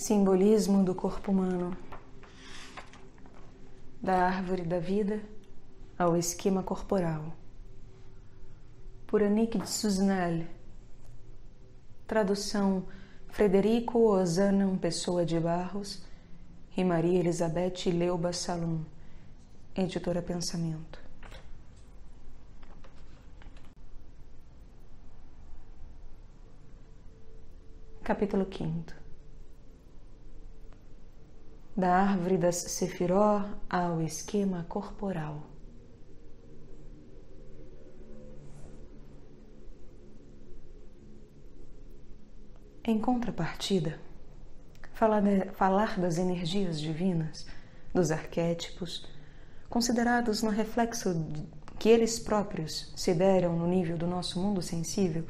Simbolismo do corpo humano, da árvore da vida ao esquema corporal. Por Annick de Suznal. Tradução Frederico Ozanam Pessoa de Barros e Maria Elizabeth Leuba Salum, editora Pensamento. Capítulo 5. Da árvore das Sefiró ao esquema corporal. Em contrapartida, falar das energias divinas, dos arquétipos, considerados no reflexo que eles próprios se deram no nível do nosso mundo sensível,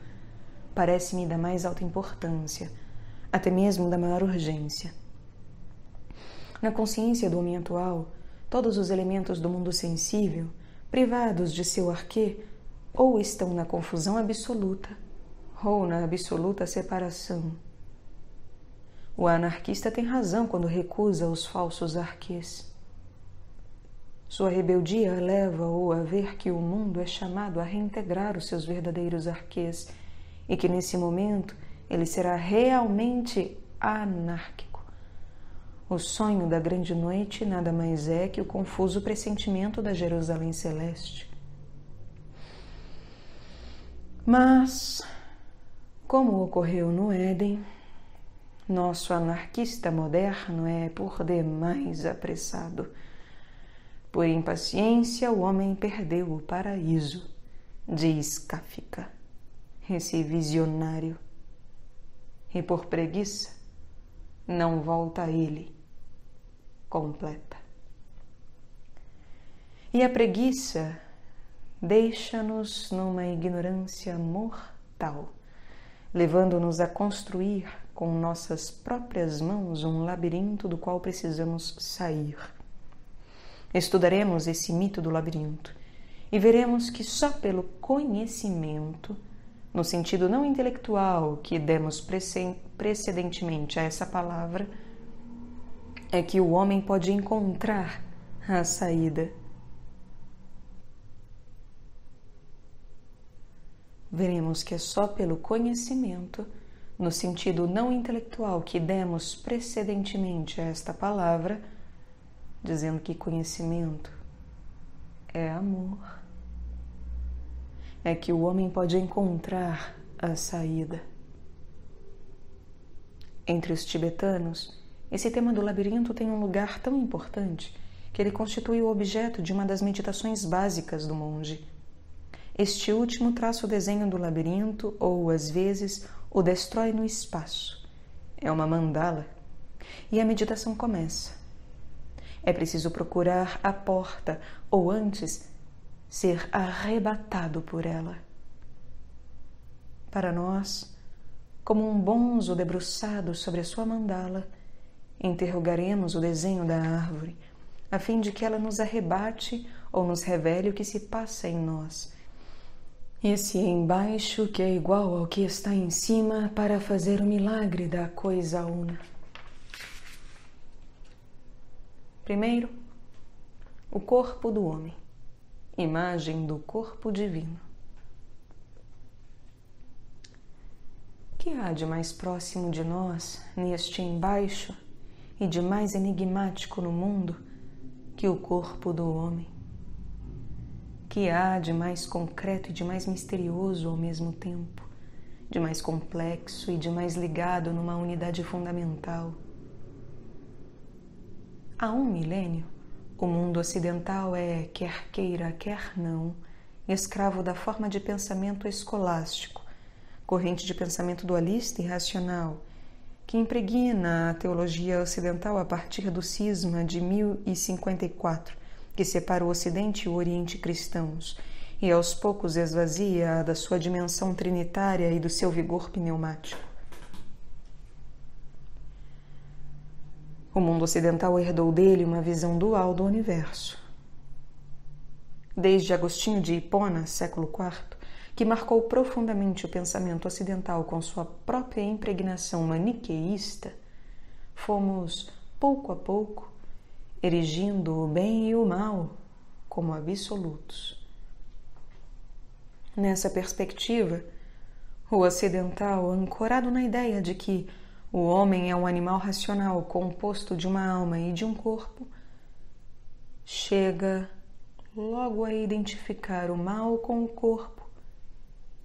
parece-me da mais alta importância, até mesmo da maior urgência. Na consciência do homem atual, todos os elementos do mundo sensível, privados de seu arquê, ou estão na confusão absoluta, ou na absoluta separação. O anarquista tem razão quando recusa os falsos arquês. Sua rebeldia leva-o a ver que o mundo é chamado a reintegrar os seus verdadeiros arquês e que nesse momento ele será realmente anárquico. O sonho da grande noite nada mais é que o confuso pressentimento da Jerusalém Celeste. Mas, como ocorreu no Éden, nosso anarquista moderno é por demais apressado. Por impaciência, o homem perdeu o paraíso, diz Kafka, esse visionário. E por preguiça, não volta a ele, completa. E a preguiça deixa-nos numa ignorância mortal, levando-nos a construir com nossas próprias mãos um labirinto do qual precisamos sair. Estudaremos esse mito do labirinto e veremos que só pelo conhecimento, no sentido não intelectual que demos precedentemente a essa palavra, é que o homem pode encontrar a saída. Veremos que é só pelo conhecimento, no sentido não intelectual que demos precedentemente a esta palavra, dizendo que conhecimento é amor, é que o homem pode encontrar a saída. Entre os tibetanos, esse tema do labirinto tem um lugar tão importante que ele constitui o objeto de uma das meditações básicas do monge. Este último traça o desenho do labirinto ou, às vezes, o destrói no espaço. É uma mandala. E a meditação começa. É preciso procurar a porta, ou antes, ser arrebatado por ela. Para nós, como um bonzo debruçado sobre a sua mandala, interrogaremos o desenho da árvore, a fim de que ela nos arrebate ou nos revele o que se passa em nós. Esse embaixo que é igual ao que está em cima para fazer o milagre da coisa una. Primeiro, o corpo do homem, imagem do corpo divino. Que há de mais próximo de nós, neste embaixo, e de mais enigmático no mundo, que o corpo do homem? Que há de mais concreto e de mais misterioso ao mesmo tempo, de mais complexo e de mais ligado numa unidade fundamental? Há um milênio, o mundo ocidental é, quer queira, quer não, escravo da forma de pensamento escolástico, corrente de pensamento dualista e racional, que impregna a teologia ocidental a partir do cisma de 1054, que separa o Ocidente e o Oriente cristãos, e aos poucos esvazia-a da sua dimensão trinitária e do seu vigor pneumático. O mundo ocidental herdou dele uma visão dual do universo. Desde Agostinho de Hipona, século IV, que marcou profundamente o pensamento ocidental com sua própria impregnação maniqueísta, fomos, pouco a pouco, erigindo o bem e o mal como absolutos. Nessa perspectiva, o ocidental, ancorado na ideia de que o homem é um animal racional composto de uma alma e de um corpo, chega logo a identificar o mal com o corpo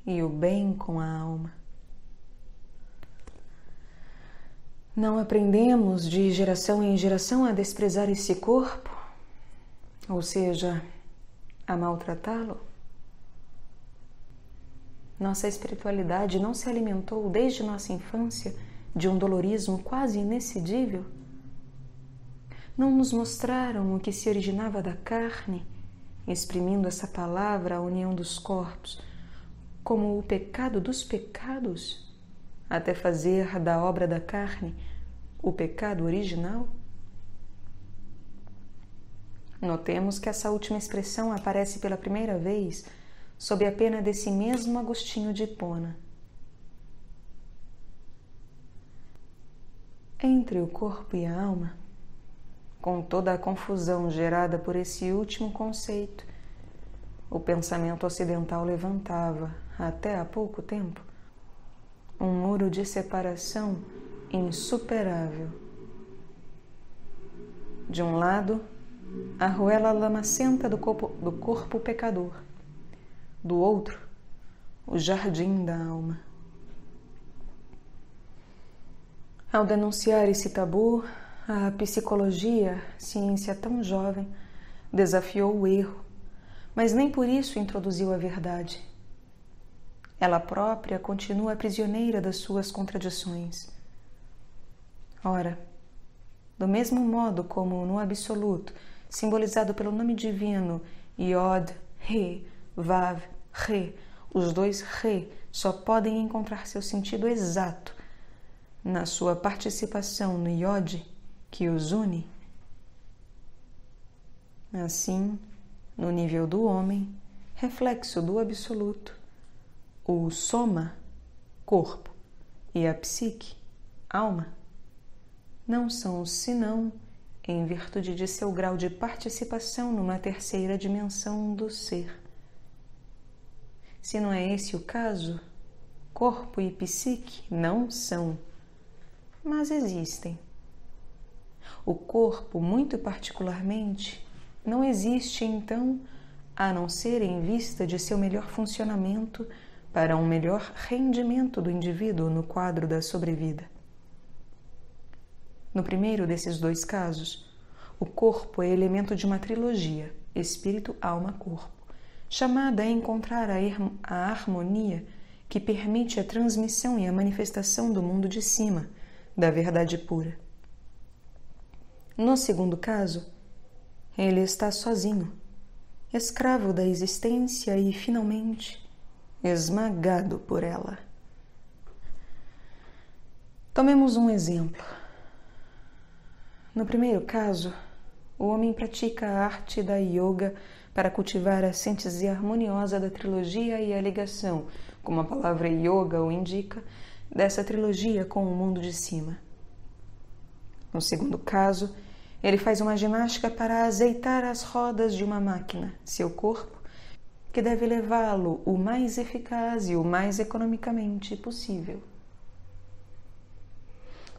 e o bem com a alma. Não aprendemos de geração em geração a desprezar esse corpo, ou seja, a maltratá-lo? Nossa espiritualidade não se alimentou desde nossa infância de um dolorismo quase inexcedível? Não nos mostraram o que se originava da carne, exprimindo essa palavra, a união dos corpos, como o pecado dos pecados, até fazer da obra da carne o pecado original? Notemos que essa última expressão aparece pela primeira vez sob a pena desse mesmo Agostinho de Hipona. Entre o corpo e a alma, com toda a confusão gerada por esse último conceito, o pensamento ocidental levantava, até há pouco tempo, um muro de separação insuperável. De um lado, a arruela lamacenta do corpo pecador. Do outro, o jardim da alma. Ao denunciar esse tabu, a psicologia, ciência tão jovem, desafiou o erro, mas nem por isso introduziu a verdade. Ela própria continua prisioneira das suas contradições. Ora, do mesmo modo como no absoluto, simbolizado pelo nome divino Yod, He, Vav, Re, os dois Re só podem encontrar seu sentido exato na sua participação no Yod, que os une. Assim, no nível do homem, reflexo do absoluto, o soma, corpo, e a psique, alma, não são senão em virtude de seu grau de participação numa terceira dimensão do ser. Se não é esse o caso, corpo e psique não são, mas existem. O corpo, muito particularmente, não existe, então, a não ser em vista de seu melhor funcionamento para um melhor rendimento do indivíduo no quadro da sobrevida. No primeiro desses dois casos, o corpo é elemento de uma trilogia, espírito, alma, corpo, chamada a encontrar a harmonia que permite a transmissão e a manifestação do mundo de cima, da verdade pura. No segundo caso, ele está sozinho, escravo da existência e, finalmente, esmagado por ela. Tomemos um exemplo. No primeiro caso, o homem pratica a arte da yoga para cultivar a síntese harmoniosa da trilogia e a ligação, como a palavra yoga o indica, dessa trilogia com o mundo de cima. No segundo caso, ele faz uma ginástica para azeitar as rodas de uma máquina, seu corpo, que deve levá-lo o mais eficaz e o mais economicamente possível.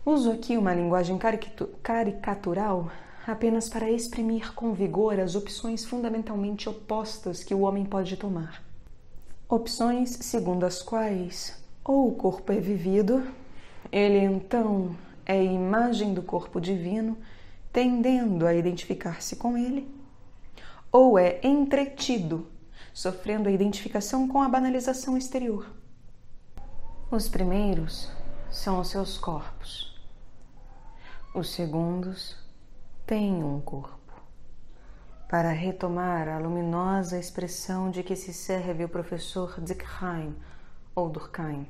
Uso aqui uma linguagem caricatural apenas para exprimir com vigor as opções fundamentalmente opostas que o homem pode tomar. Opções segundo as quais ou o corpo é vivido, ele então é a imagem do corpo divino, tendendo a identificar-se com ele, ou é entretido, sofrendo a identificação com a banalização exterior. Os primeiros são os seus corpos. Os segundos têm um corpo. Para retomar a luminosa expressão de que se serve o professor Durkheim, ou Durkheim,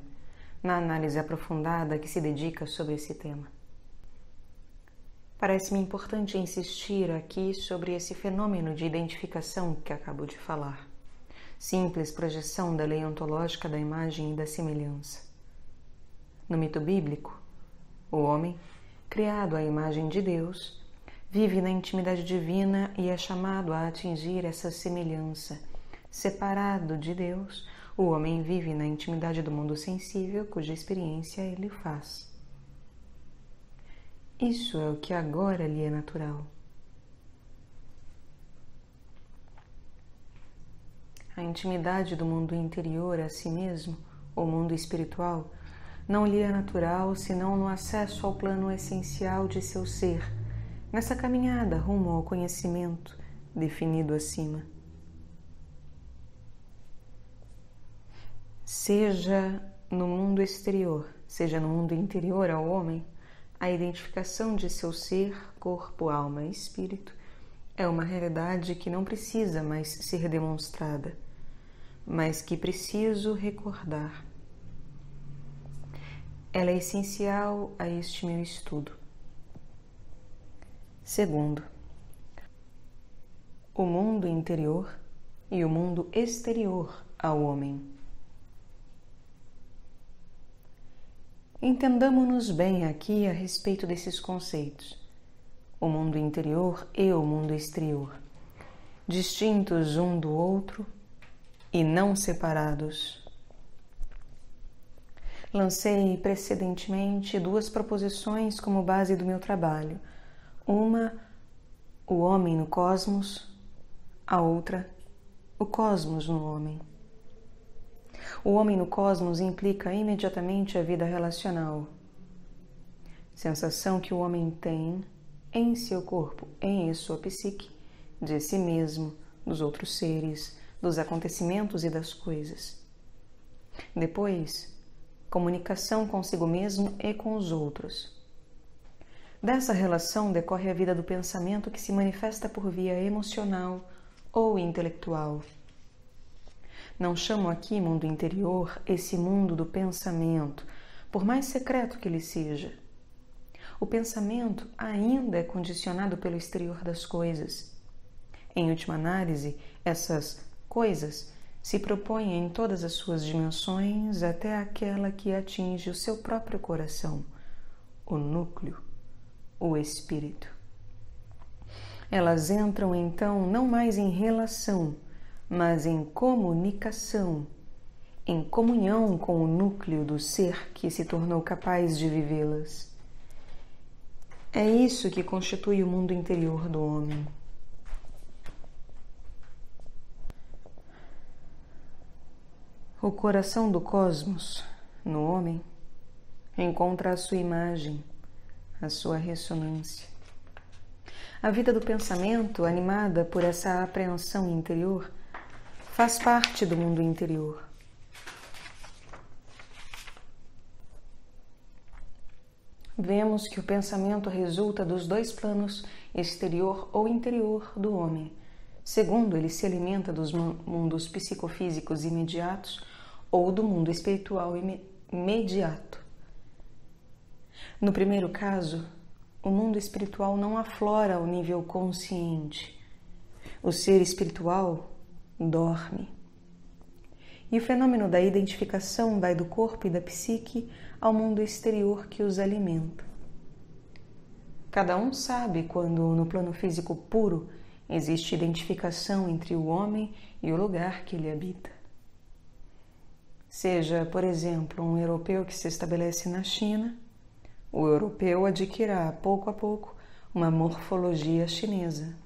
na análise aprofundada que se dedica sobre esse tema. Parece-me importante insistir aqui sobre esse fenômeno de identificação que acabo de falar. Simples projeção da lei ontológica da imagem e da semelhança. No mito bíblico, o homem criado à imagem de Deus, vive na intimidade divina e é chamado a atingir essa semelhança. Separado de Deus, o homem vive na intimidade do mundo sensível, cuja experiência ele faz. Isso é o que agora lhe é natural. A intimidade do mundo interior a si mesmo, o mundo espiritual, não lhe é natural senão no acesso ao plano essencial de seu ser, nessa caminhada rumo ao conhecimento definido acima. Seja no mundo exterior, seja no mundo interior ao homem, a identificação de seu ser, corpo, alma e espírito é uma realidade que não precisa mais ser demonstrada, mas que preciso recordar. Ela é essencial a este meu estudo. Segundo, o mundo interior e o mundo exterior ao homem. Entendamo-nos bem aqui a respeito desses conceitos. O mundo interior e o mundo exterior, distintos um do outro e não separados. Lancei precedentemente duas proposições como base do meu trabalho. Uma, o homem no cosmos, a outra, o cosmos no homem. O homem no cosmos implica imediatamente a vida relacional. Sensação que o homem tem em seu corpo, em sua psique, de si mesmo, dos outros seres, dos acontecimentos e das coisas. Depois, comunicação consigo mesmo e com os outros. Dessa relação decorre a vida do pensamento que se manifesta por via emocional ou intelectual. Não chamo aqui mundo interior esse mundo do pensamento, por mais secreto que ele seja. O pensamento ainda é condicionado pelo exterior das coisas. Em última análise, essas coisas se propõem em todas as suas dimensões até aquela que atinge o seu próprio coração, o núcleo, o espírito. Elas entram então não mais em relação, mas em comunicação, em comunhão com o núcleo do ser que se tornou capaz de vivê-las. É isso que constitui o mundo interior do homem. O coração do cosmos, no homem, encontra a sua imagem, a sua ressonância. A vida do pensamento, animada por essa apreensão interior, faz parte do mundo interior. Vemos que o pensamento resulta dos dois planos, exterior ou interior, do homem. Segundo, ele se alimenta dos mundos psicofísicos imediatos ou do mundo espiritual imediato. No primeiro caso, o mundo espiritual não aflora ao nível consciente. O ser espiritual dorme. E o fenômeno da identificação vai do corpo e da psique ao mundo exterior que os alimenta. Cada um sabe quando, no plano físico puro, existe identificação entre o homem e o lugar que ele habita. Seja, por exemplo, um europeu que se estabelece na China, o europeu adquirirá, pouco a pouco, uma morfologia chinesa.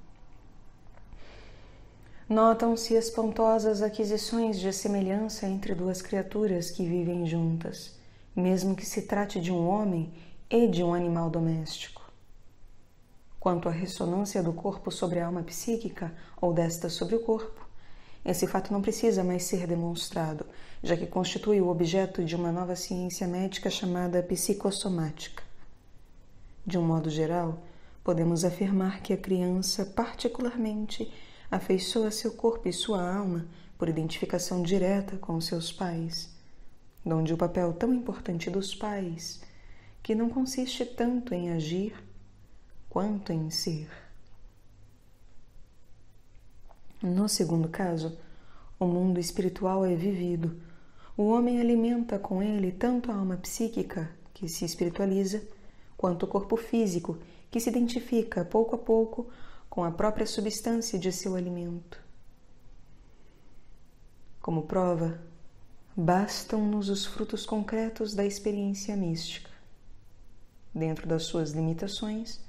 Notam-se espantosas aquisições de semelhança entre duas criaturas que vivem juntas, mesmo que se trate de um homem e de um animal doméstico. Quanto à ressonância do corpo sobre a alma psíquica ou desta sobre o corpo, esse fato não precisa mais ser demonstrado, já que constitui o objeto de uma nova ciência médica chamada psicossomática. De um modo geral, podemos afirmar que a criança, particularmente, afeiçoa seu corpo e sua alma por identificação direta com seus pais, donde o papel tão importante dos pais, que não consiste tanto em agir quanto em ser. No segundo caso, o mundo espiritual é vivido. O homem alimenta com ele tanto a alma psíquica, que se espiritualiza, quanto o corpo físico, que se identifica pouco a pouco com a própria substância de seu alimento. Como prova, bastam-nos os frutos concretos da experiência mística. Dentro das suas limitações,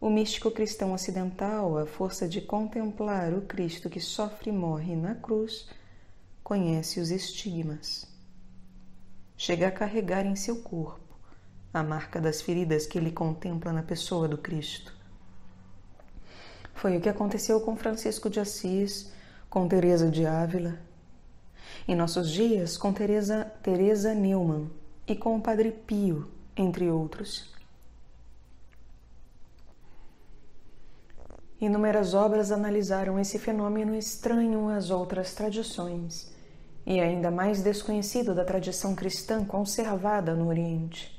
o místico cristão ocidental, à força de contemplar o Cristo que sofre e morre na cruz, conhece os estigmas. Chega a carregar em seu corpo a marca das feridas que ele contempla na pessoa do Cristo. Foi o que aconteceu com Francisco de Assis, com Teresa de Ávila, em nossos dias com Teresa Neumann e com o Padre Pio, entre outros. Inúmeras obras analisaram esse fenômeno estranho às outras tradições e ainda mais desconhecido da tradição cristã conservada no Oriente.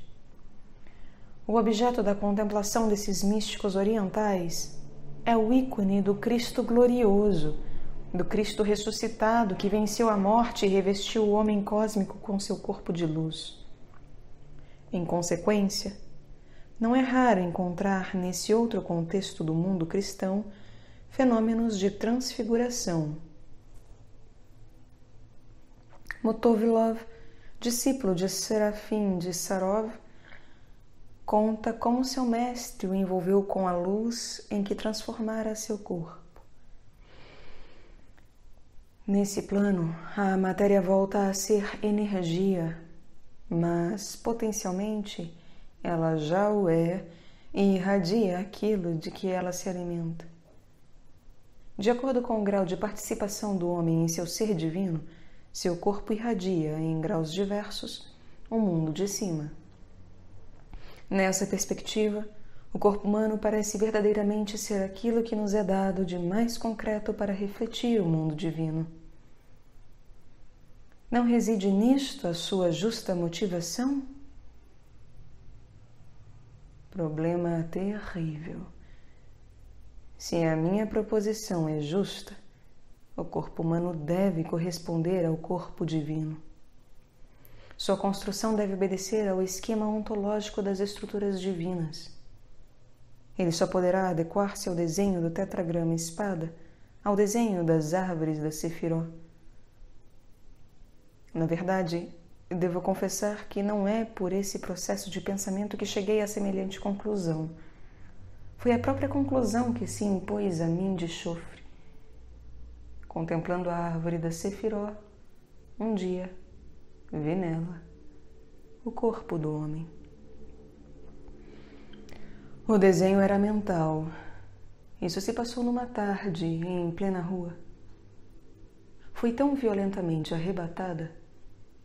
O objeto da contemplação desses místicos orientais é o ícone do Cristo glorioso, do Cristo ressuscitado que venceu a morte e revestiu o homem cósmico com seu corpo de luz. Em consequência, não é raro encontrar nesse outro contexto do mundo cristão fenômenos de transfiguração. Motovilov, discípulo de Serafim de Sarov, conta como seu mestre o envolveu com a luz em que transformara seu corpo. Nesse plano, a matéria volta a ser energia, mas potencialmente ela já o é e irradia aquilo de que ela se alimenta. De acordo com o grau de participação do homem em seu ser divino, seu corpo irradia, em graus diversos, o mundo de cima. Nessa perspectiva, o corpo humano parece verdadeiramente ser aquilo que nos é dado de mais concreto para refletir o mundo divino. Não reside nisto a sua justa motivação? Problema terrível. Se a minha proposição é justa, o corpo humano deve corresponder ao corpo divino. Sua construção deve obedecer ao esquema ontológico das estruturas divinas. Ele só poderá adequar-se ao desenho do tetragrama espada, ao desenho das árvores da Sefiró. Na verdade, devo confessar que não é por esse processo de pensamento que cheguei a semelhante conclusão. Foi a própria conclusão que se impôs a mim de chofre. Contemplando a árvore da Sefiró, um dia vi nela o corpo do homem. O desenho era mental. Isso se passou numa tarde, em plena rua. Fui tão violentamente arrebatada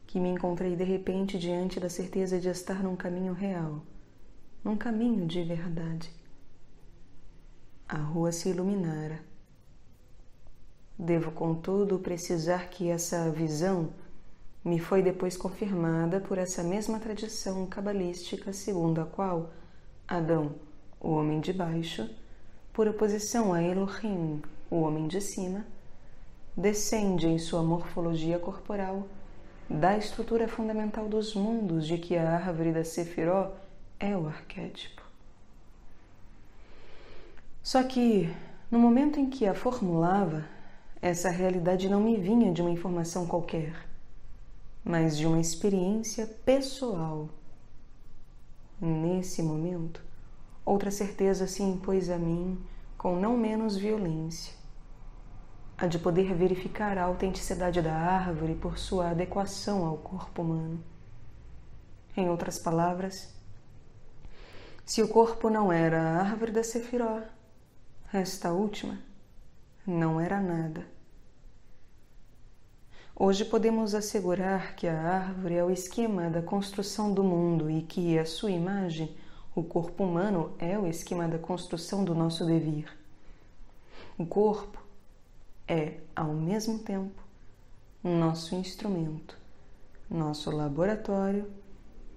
que me encontrei de repente diante da certeza de estar num caminho real, num caminho de verdade. A rua se iluminara. Devo, contudo, precisar que essa visão me foi depois confirmada por essa mesma tradição cabalística segundo a qual Adão, o homem de baixo, por oposição a Elohim, o homem de cima, descende em sua morfologia corporal da estrutura fundamental dos mundos de que a árvore da Sefiró é o arquétipo. Só que, no momento em que a formulava, essa realidade não me vinha de uma informação qualquer, mas de uma experiência pessoal. Nesse momento, outra certeza se impôs a mim com não menos violência, a de poder verificar a autenticidade da árvore por sua adequação ao corpo humano. Em outras palavras, se o corpo não era a árvore da Sefiró, esta última não era nada. Hoje podemos assegurar que a árvore é o esquema da construção do mundo e que, à sua imagem, o corpo humano é o esquema da construção do nosso devir. O corpo é, ao mesmo tempo, nosso instrumento, nosso laboratório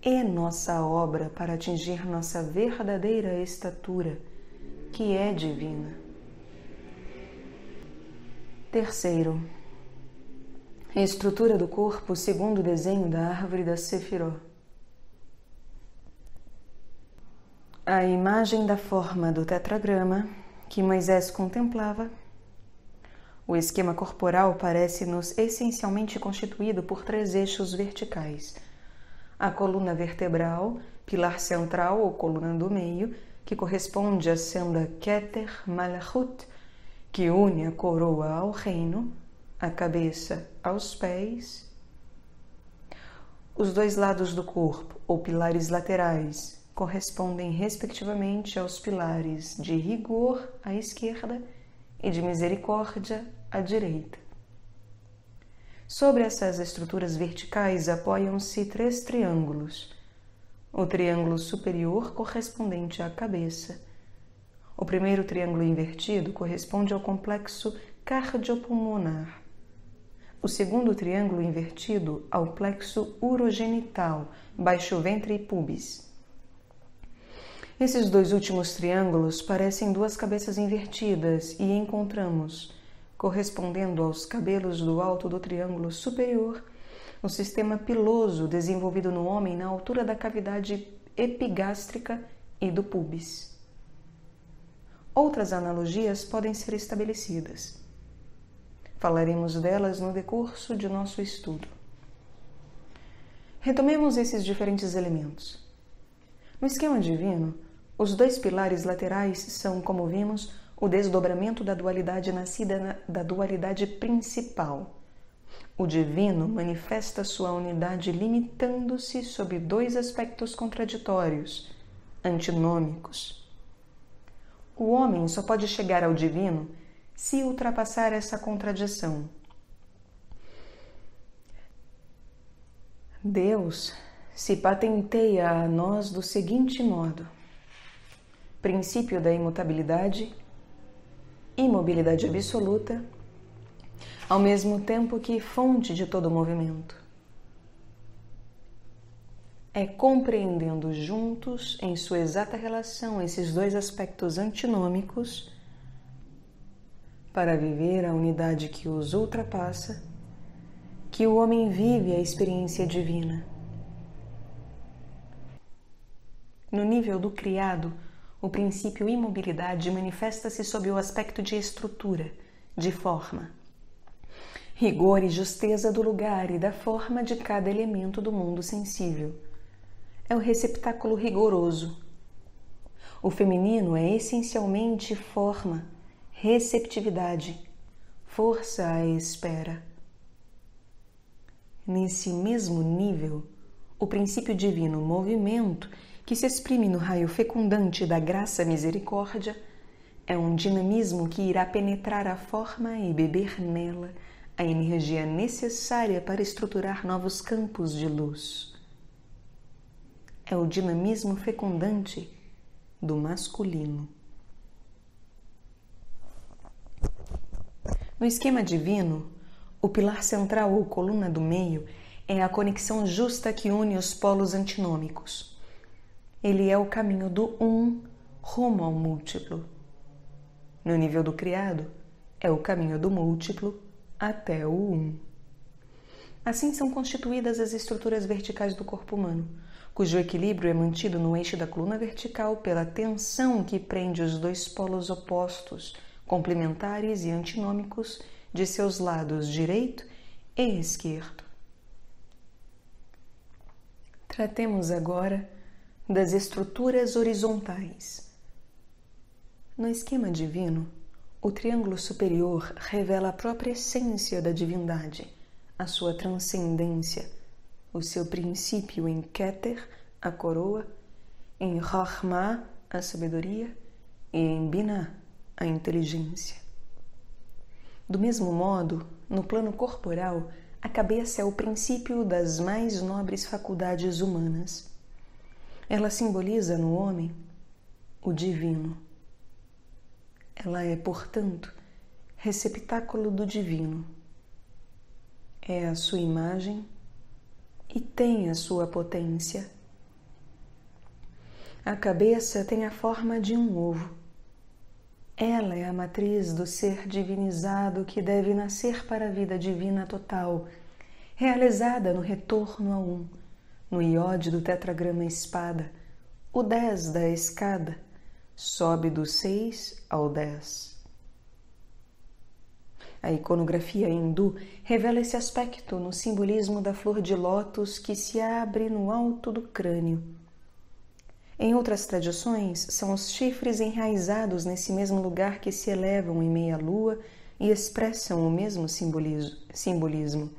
e nossa obra para atingir nossa verdadeira estatura, que é divina. Terceiro, a estrutura do corpo segundo o desenho da árvore da Sefiró. A imagem da forma do tetragrama que Moisés contemplava, o esquema corporal parece-nos essencialmente constituído por 3 eixos verticais. A coluna vertebral, pilar central ou coluna do meio, que corresponde à senda Keter Malachut, que une a coroa ao reino, a cabeça aos pés. Os 2 lados do corpo, ou pilares laterais, correspondem respectivamente aos pilares de rigor à esquerda e de misericórdia à direita. Sobre essas estruturas verticais apoiam-se 3 triângulos. O triângulo superior correspondente à cabeça. O primeiro triângulo invertido corresponde ao complexo cardiopulmonar. O segundo triângulo invertido ao plexo urogenital, baixo ventre e pubis. Esses 2 últimos triângulos parecem 2 cabeças invertidas e encontramos, correspondendo aos cabelos do alto do triângulo superior, o sistema piloso desenvolvido no homem na altura da cavidade epigástrica e do pubis. Outras analogias podem ser estabelecidas. Falaremos delas no decurso de nosso estudo. Retomemos esses diferentes elementos. No esquema divino, os 2 pilares laterais são, como vimos, o desdobramento da dualidade nascida da dualidade principal. O divino manifesta sua unidade limitando-se sob 2 aspectos contraditórios, antinômicos. O homem só pode chegar ao divino se ultrapassar essa contradição. Deus se patenteia a nós do seguinte modo: princípio da imutabilidade, imobilidade absoluta, ao mesmo tempo que fonte de todo movimento. É compreendendo juntos, em sua exata relação, esses 2 aspectos antinômicos, para viver a unidade que os ultrapassa, que o homem vive a experiência divina. No nível do criado, o princípio imobilidade manifesta-se sob o aspecto de estrutura, de forma. Rigor e justeza do lugar e da forma de cada elemento do mundo sensível. É o receptáculo rigoroso. O feminino é essencialmente forma, receptividade, força à espera. Nesse mesmo nível, o princípio divino movimento, que se exprime no raio fecundante da graça misericórdia, é um dinamismo que irá penetrar a forma e beber nela a energia necessária para estruturar novos campos de luz. É o dinamismo fecundante do masculino. No esquema divino, o pilar central ou coluna do meio é a conexão justa que une os polos antinômicos. Ele é o caminho do rumo ao múltiplo. No nível do criado, é o caminho do múltiplo até o Assim são constituídas as estruturas verticais do corpo humano, cujo equilíbrio é mantido no eixo da coluna vertical pela tensão que prende os 2 polos opostos, complementares e antinômicos de seus lados direito e esquerdo. Tratemos agora das estruturas horizontais. No esquema divino, o triângulo superior revela a própria essência da divindade, a sua transcendência, o seu princípio em Keter, a coroa, em Chokhmah, a sabedoria, e em Binah, a inteligência. Do mesmo modo, no plano corporal, a cabeça é o princípio das mais nobres faculdades humanas. Ela simboliza no homem o divino. Ela é, portanto, receptáculo do divino. É a sua imagem e tem a sua potência. A cabeça tem a forma de um ovo. Ela é a matriz do ser divinizado que deve nascer para a vida divina total, realizada no retorno ao no iode do tetragrama espada, o 10 da escada sobe do 6 ao 10. A iconografia hindu revela esse aspecto no simbolismo da flor de lótus que se abre no alto do crânio. Em outras tradições, são os chifres enraizados nesse mesmo lugar que se elevam em meia-lua e expressam o mesmo simbolismo.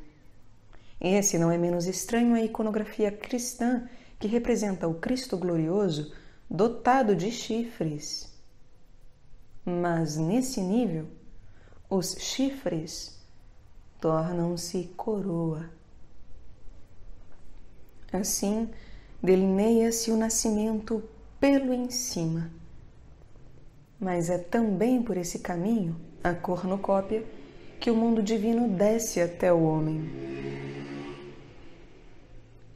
Esse não é menos estranho à iconografia cristã, que representa o Cristo glorioso dotado de chifres. Mas nesse nível, os chifres tornam-se coroa. Assim, delineia-se o nascimento pelo em cima. Mas é também por esse caminho, a cornucópia, que o mundo divino desce até o homem.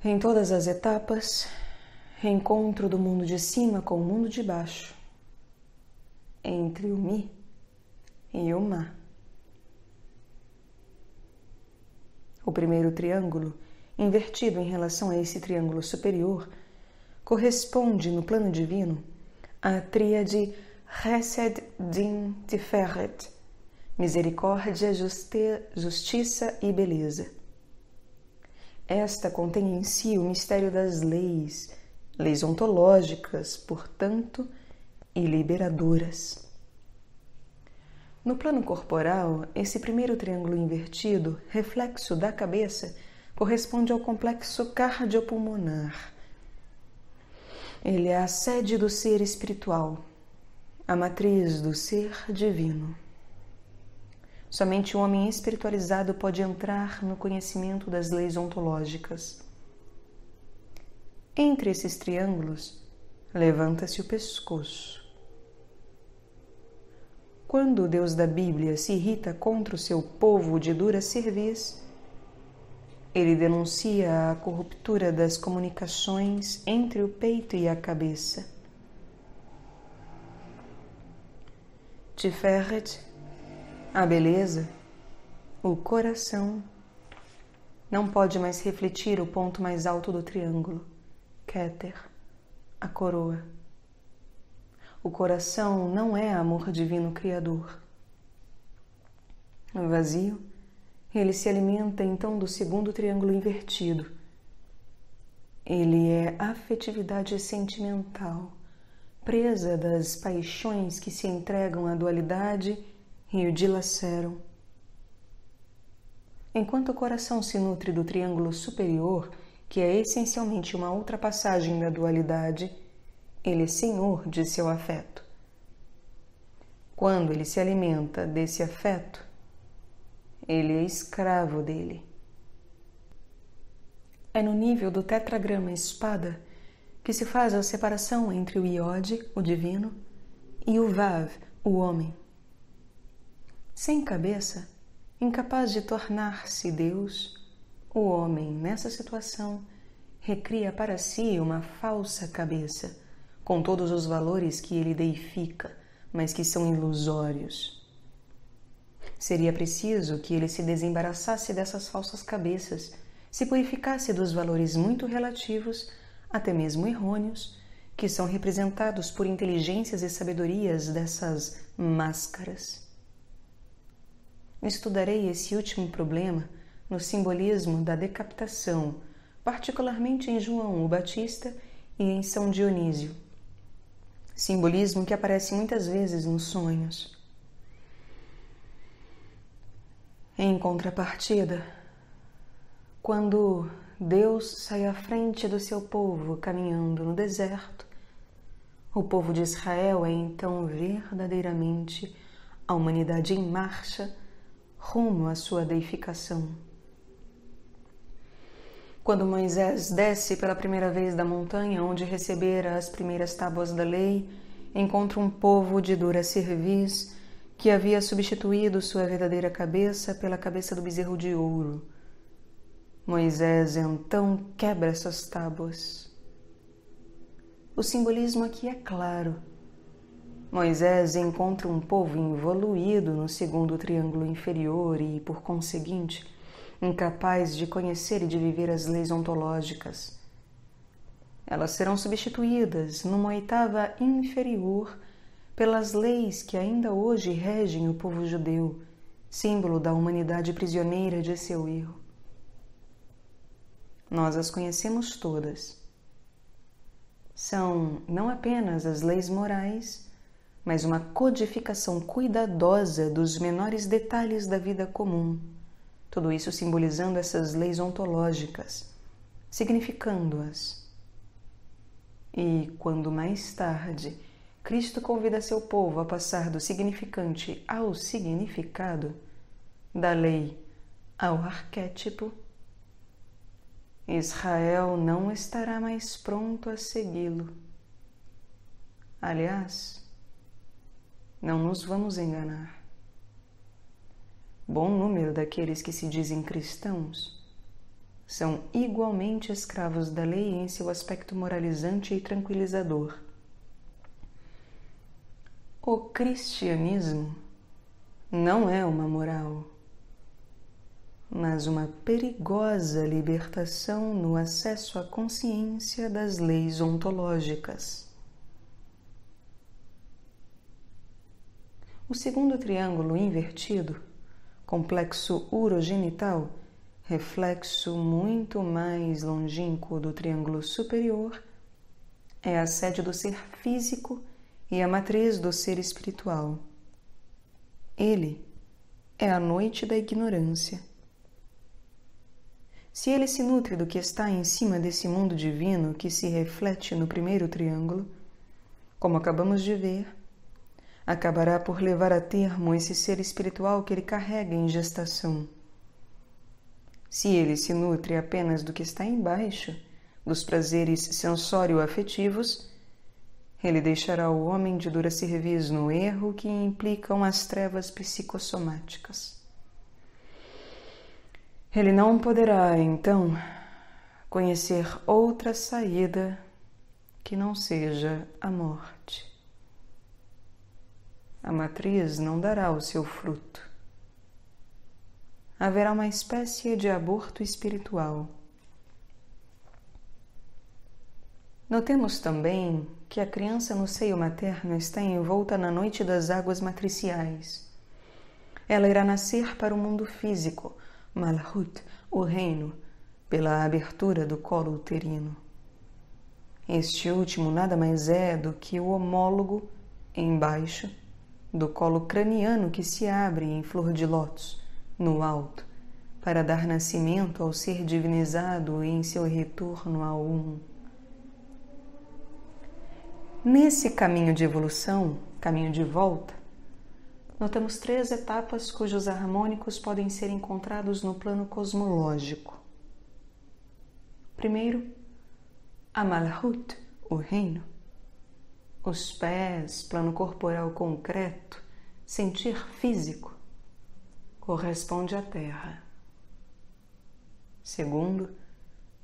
Em todas as etapas, reencontro do mundo de cima com o mundo de baixo, entre o Mi e o Ma. O primeiro triângulo, invertido em relação a esse triângulo superior, corresponde no plano divino à tríade Chesed, Din, Tiferet, misericórdia, justiça e beleza. Esta contém em si o mistério das leis ontológicas, portanto, e liberadoras. No plano corporal, esse primeiro triângulo invertido, reflexo da cabeça, corresponde ao complexo cardiopulmonar. Ele é a sede do ser espiritual, a matriz do ser divino. Somente o homem espiritualizado pode entrar no conhecimento das leis ontológicas. Entre esses triângulos, levanta-se o pescoço. Quando o Deus da Bíblia se irrita contra o seu povo de dura cerviz, ele denuncia a corruptura das comunicações entre o peito e a cabeça. Tiferet, a beleza, o coração, não pode mais refletir o ponto mais alto do triângulo, Keter, a coroa. O coração não é amor divino criador. No vazio, ele se alimenta então do segundo triângulo invertido. Ele é afetividade sentimental, presa das paixões que se entregam à dualidade e o dilaceram. Enquanto o coração se nutre do triângulo superior, que é essencialmente uma ultrapassagem da dualidade, ele é senhor de seu afeto. Quando ele se alimenta desse afeto, ele é escravo dele. É no nível do tetragrama espada que se faz a separação entre o Iod, o divino, e o Vav, o homem. Sem cabeça, incapaz de tornar-se Deus, o homem, nessa situação, recria para si uma falsa cabeça, com todos os valores que ele deifica, mas que são ilusórios. Seria preciso que ele se desembaraçasse dessas falsas cabeças, se purificasse dos valores muito relativos, até mesmo errôneos, que são representados por inteligências e sabedorias dessas máscaras. Estudarei esse último problema no simbolismo da decapitação, particularmente em João o Batista e em São Dionísio. Simbolismo que aparece muitas vezes nos sonhos. Em contrapartida, quando Deus sai à frente do seu povo caminhando no deserto, o povo de Israel é então verdadeiramente a humanidade em marcha rumo à sua deificação. Quando Moisés desce pela primeira vez da montanha onde recebera as primeiras tábuas da lei, encontra um povo de dura cerviz que havia substituído sua verdadeira cabeça pela cabeça do bezerro de ouro. Moisés então quebra essas tábuas. O simbolismo aqui é claro. Moisés encontra um povo evoluído no segundo triângulo inferior e, por conseguinte, incapaz de conhecer e de viver as leis ontológicas. elas serão substituídas numa oitava inferior pelas leis que ainda hoje regem o povo judeu, símbolo da humanidade prisioneira de seu erro. Nós as conhecemos todas. São não apenas as leis morais, mas uma codificação cuidadosa dos menores detalhes da vida comum, tudo isso simbolizando essas leis ontológicas, significando-as. E quando mais tarde Cristo convida seu povo a passar do significante ao significado, da lei ao arquétipo, Israel não estará mais pronto a segui-lo. Aliás, não nos vamos enganar. Bom número daqueles que se dizem cristãos são igualmente escravos da lei em seu aspecto moralizante e tranquilizador. O cristianismo não é uma moral, mas uma perigosa libertação no acesso à consciência das leis ontológicas. O segundo triângulo invertido, complexo urogenital, reflexo muito mais longínquo do triângulo superior, é a sede do ser físico e a matriz do ser espiritual. Ele é a noite da ignorância. Se ele se nutre do que está em cima desse mundo divino que se reflete no primeiro triângulo, como acabamos de ver, acabará por levar a termo esse ser espiritual que ele carrega em gestação. Se ele se nutre apenas do que está embaixo, dos prazeres sensório-afetivos, ele deixará o homem de dura cerviz no erro que implicam as trevas psicossomáticas. Ele não poderá, então, conhecer outra saída que não seja a morte. A matriz não dará o seu fruto. Haverá uma espécie de aborto espiritual. Notemos também que a criança no seio materno está envolta na noite das águas matriciais. Ela irá nascer para o mundo físico, Malhut, o reino, pela abertura do colo uterino. Este último nada mais é do que o homólogo, embaixo, do colo craniano que se abre em flor de lótus, no alto, para dar nascimento ao ser divinizado em seu retorno ao Nesse caminho de evolução, caminho de volta, notamos 3 etapas cujos harmônicos podem ser encontrados no plano cosmológico. Primeiro, a Malhut, o reino. Os pés, plano corporal concreto, sentir físico, corresponde à terra. Segundo,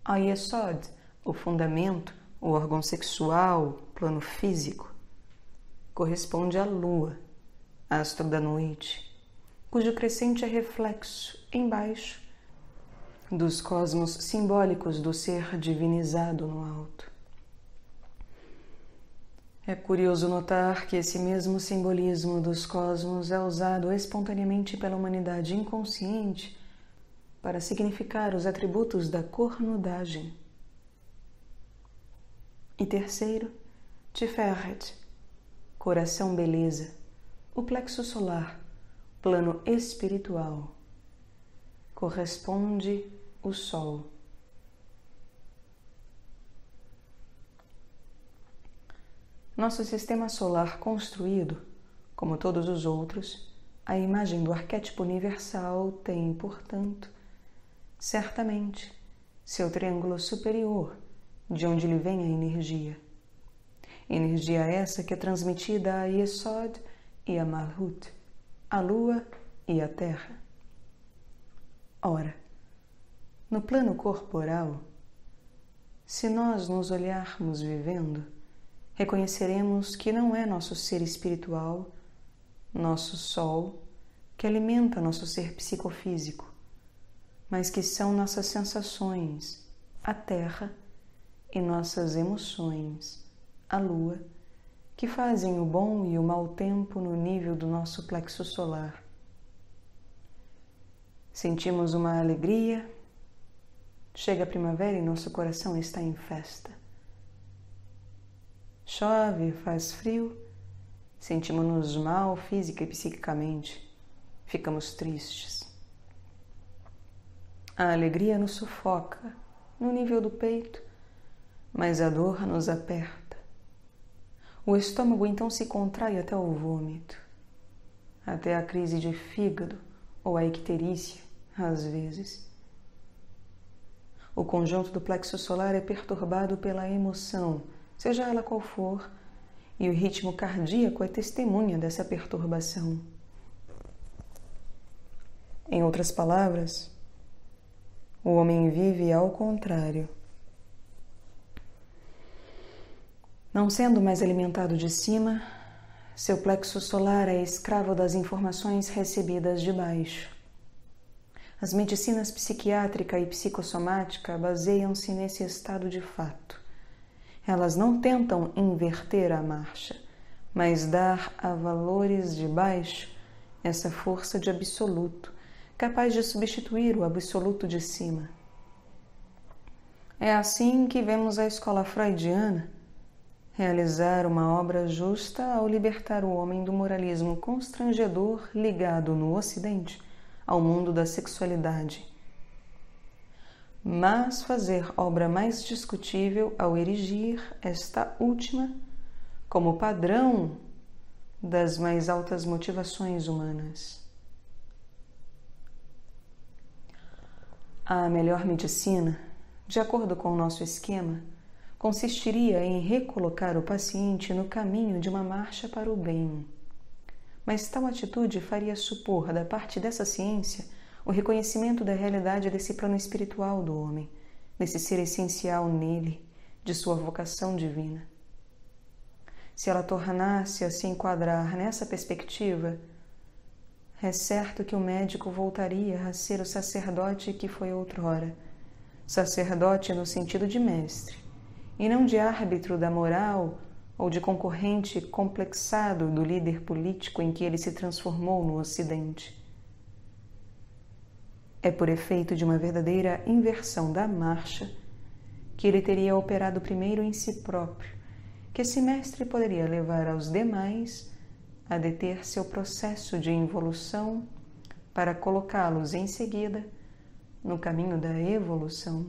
a Yesod, o fundamento, o órgão sexual, plano físico, corresponde à lua, astro da noite, cujo crescente é reflexo, embaixo, dos cosmos simbólicos do ser divinizado no alto. É curioso notar que esse mesmo simbolismo dos cosmos é usado espontaneamente pela humanidade inconsciente para significar os atributos da cornudagem. E terceiro, Tiferet, coração beleza, o plexo solar, plano espiritual, corresponde o Sol. Nosso sistema solar construído, como todos os outros, a imagem do arquétipo universal tem, portanto, certamente, seu triângulo superior, de onde lhe vem a energia. Energia essa que é transmitida a Yesod e a Malhut, a Lua e a Terra. Ora, no plano corporal, se nós nos olharmos vivendo, reconheceremos que não é nosso ser espiritual, nosso sol, que alimenta nosso ser psicofísico, mas que são nossas sensações, a terra e nossas emoções, a lua, que fazem o bom e o mau tempo no nível do nosso plexo solar. Sentimos uma alegria, chega a primavera e nosso coração está em festa. Chove, faz frio, sentimos-nos mal física e psiquicamente, ficamos tristes. A alegria nos sufoca no nível do peito, mas a dor nos aperta. O estômago então se contrai até o vômito, até a crise de fígado ou a icterícia, às vezes. O conjunto do plexo solar é perturbado pela emoção, seja ela qual for, e o ritmo cardíaco é testemunha dessa perturbação. Em outras palavras, o homem vive ao contrário. Não sendo mais alimentado de cima, seu plexo solar é escravo das informações recebidas de baixo. As medicinas psiquiátrica e psicossomática baseiam-se nesse estado de fato. Elas não tentam inverter a marcha, mas dar a valores de baixo essa força de absoluto, capaz de substituir o absoluto de cima. É assim que vemos a escola freudiana realizar uma obra justa ao libertar o homem do moralismo constrangedor ligado no Ocidente ao mundo da sexualidade, mas fazer obra mais discutível ao erigir esta última como padrão das mais altas motivações humanas. A melhor medicina, de acordo com o nosso esquema, consistiria em recolocar o paciente no caminho de uma marcha para o bem. Mas tal atitude faria supor, da parte dessa ciência, o reconhecimento da realidade desse plano espiritual do homem, desse ser essencial nele, de sua vocação divina. Se ela tornasse a se enquadrar nessa perspectiva, é certo que o médico voltaria a ser o sacerdote que foi outrora, sacerdote no sentido de mestre, e não de árbitro da moral ou de concorrente complexado do líder político em que ele se transformou no Ocidente. É por efeito de uma verdadeira inversão da marcha que ele teria operado primeiro em si próprio, que esse mestre poderia levar aos demais a deter seu processo de involução para colocá-los em seguida no caminho da evolução.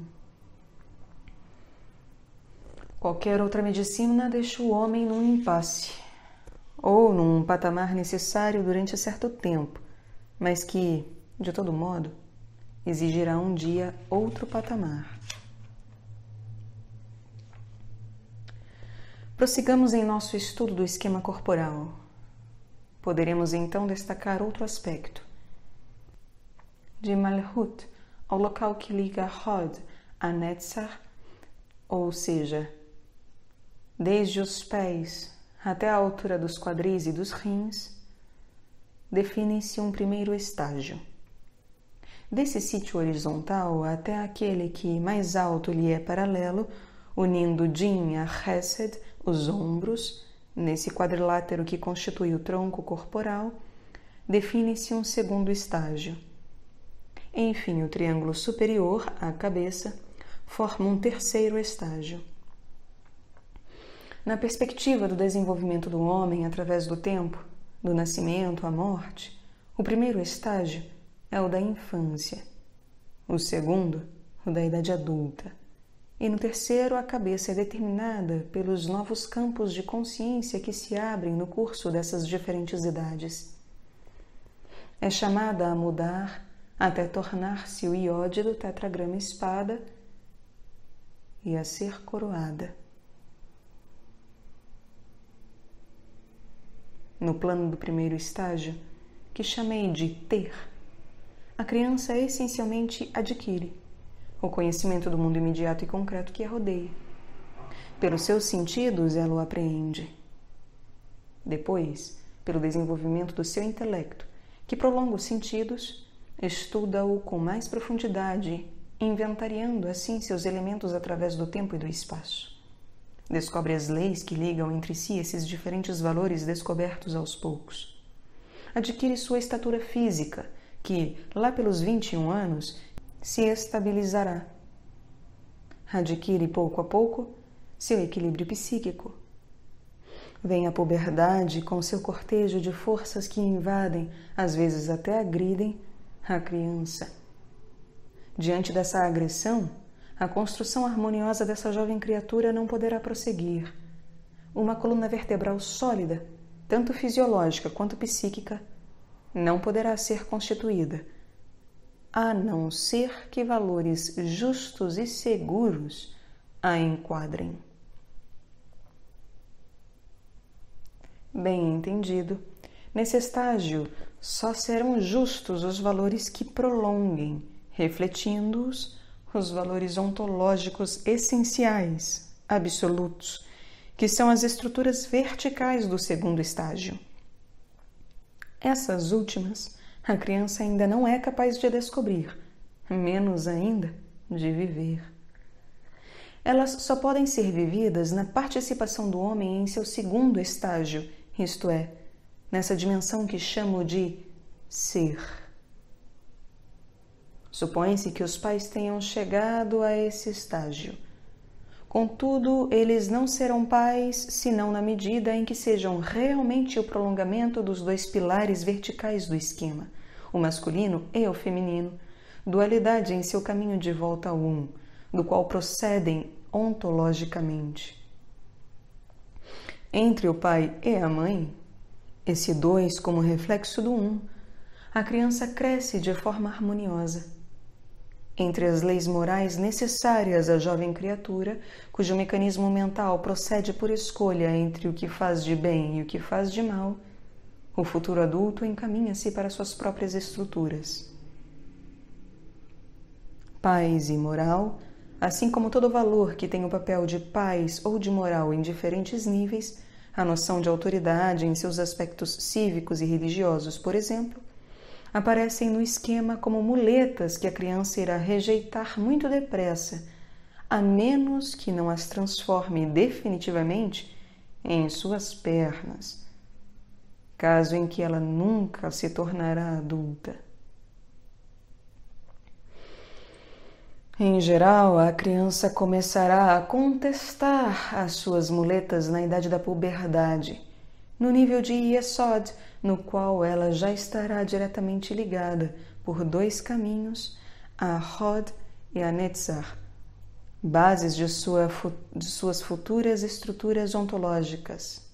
Qualquer outra medicina deixa o homem num impasse, ou num patamar necessário durante certo tempo, mas que, de todo modo, exigirá um dia outro patamar. Prossigamos em nosso estudo do esquema corporal. Poderemos então destacar outro aspecto. De Malhut ao local que liga Hod a Netzach, ou seja, desde os pés até a altura dos quadris e dos rins, define-se um primeiro estágio. Desse sítio horizontal até aquele que mais alto lhe é paralelo, unindo Din a Chesed, os ombros, nesse quadrilátero que constitui o tronco corporal, define-se um segundo estágio. Enfim, o triângulo superior, a cabeça, forma um terceiro estágio. Na perspectiva do desenvolvimento do homem através do tempo, do nascimento à morte, o primeiro estágio é o da infância, o segundo, o da idade adulta, e no terceiro a cabeça é determinada pelos novos campos de consciência que se abrem no curso dessas diferentes idades. É chamada a mudar até tornar-se o iode do tetragrama espada e a ser coroada. No plano do primeiro estágio, que chamei de ter, a criança essencialmente adquire o conhecimento do mundo imediato e concreto que a rodeia. Pelos seus sentidos, ela o apreende. Depois, pelo desenvolvimento do seu intelecto, que prolonga os sentidos, estuda-o com mais profundidade inventariando assim seus elementos através do tempo e do espaço. Descobre as leis que ligam entre si esses diferentes valores descobertos aos poucos. Adquire sua estatura física, que, lá pelos 21 anos, se estabilizará. Adquire, pouco a pouco, seu equilíbrio psíquico. Vem a puberdade com seu cortejo de forças que invadem, às vezes até agridem, a criança. Diante dessa agressão, a construção harmoniosa dessa jovem criatura não poderá prosseguir. Uma coluna vertebral sólida, tanto fisiológica quanto psíquica, não poderá ser constituída, a não ser que valores justos e seguros a enquadrem. Bem entendido, nesse estágio só serão justos os valores que prolonguem, refletindo-os, os valores ontológicos essenciais, absolutos, que são as estruturas verticais do segundo estágio. Essas últimas, a criança ainda não é capaz de descobrir, menos ainda de viver. Elas só podem ser vividas na participação do homem em seu segundo estágio, isto é, nessa dimensão que chamo de ser. Supõe-se que os pais tenham chegado a esse estágio. Contudo, eles não serão pais senão na medida em que sejam realmente o prolongamento dos dois pilares verticais do esquema, o masculino e o feminino, dualidade em seu caminho de volta ao um, do qual procedem ontologicamente. Entre o pai e a mãe, esse dois como reflexo do um, a criança cresce de forma harmoniosa. Entre as leis morais necessárias à jovem criatura, cujo mecanismo mental procede por escolha entre o que faz de bem e o que faz de mal, o futuro adulto encaminha-se para suas próprias estruturas. Paz e moral, assim como todo valor que tem o papel de paz ou de moral em diferentes níveis, a noção de autoridade em seus aspectos cívicos e religiosos, por exemplo, aparecem no esquema como muletas que a criança irá rejeitar muito depressa, a menos que não as transforme definitivamente em suas pernas, caso em que ela nunca se tornará adulta. Em geral, a criança começará a contestar as suas muletas na idade da puberdade, no nível de Yesod, no qual ela já estará diretamente ligada por dois caminhos, a Hod e a Netzar, bases de suas futuras estruturas ontológicas.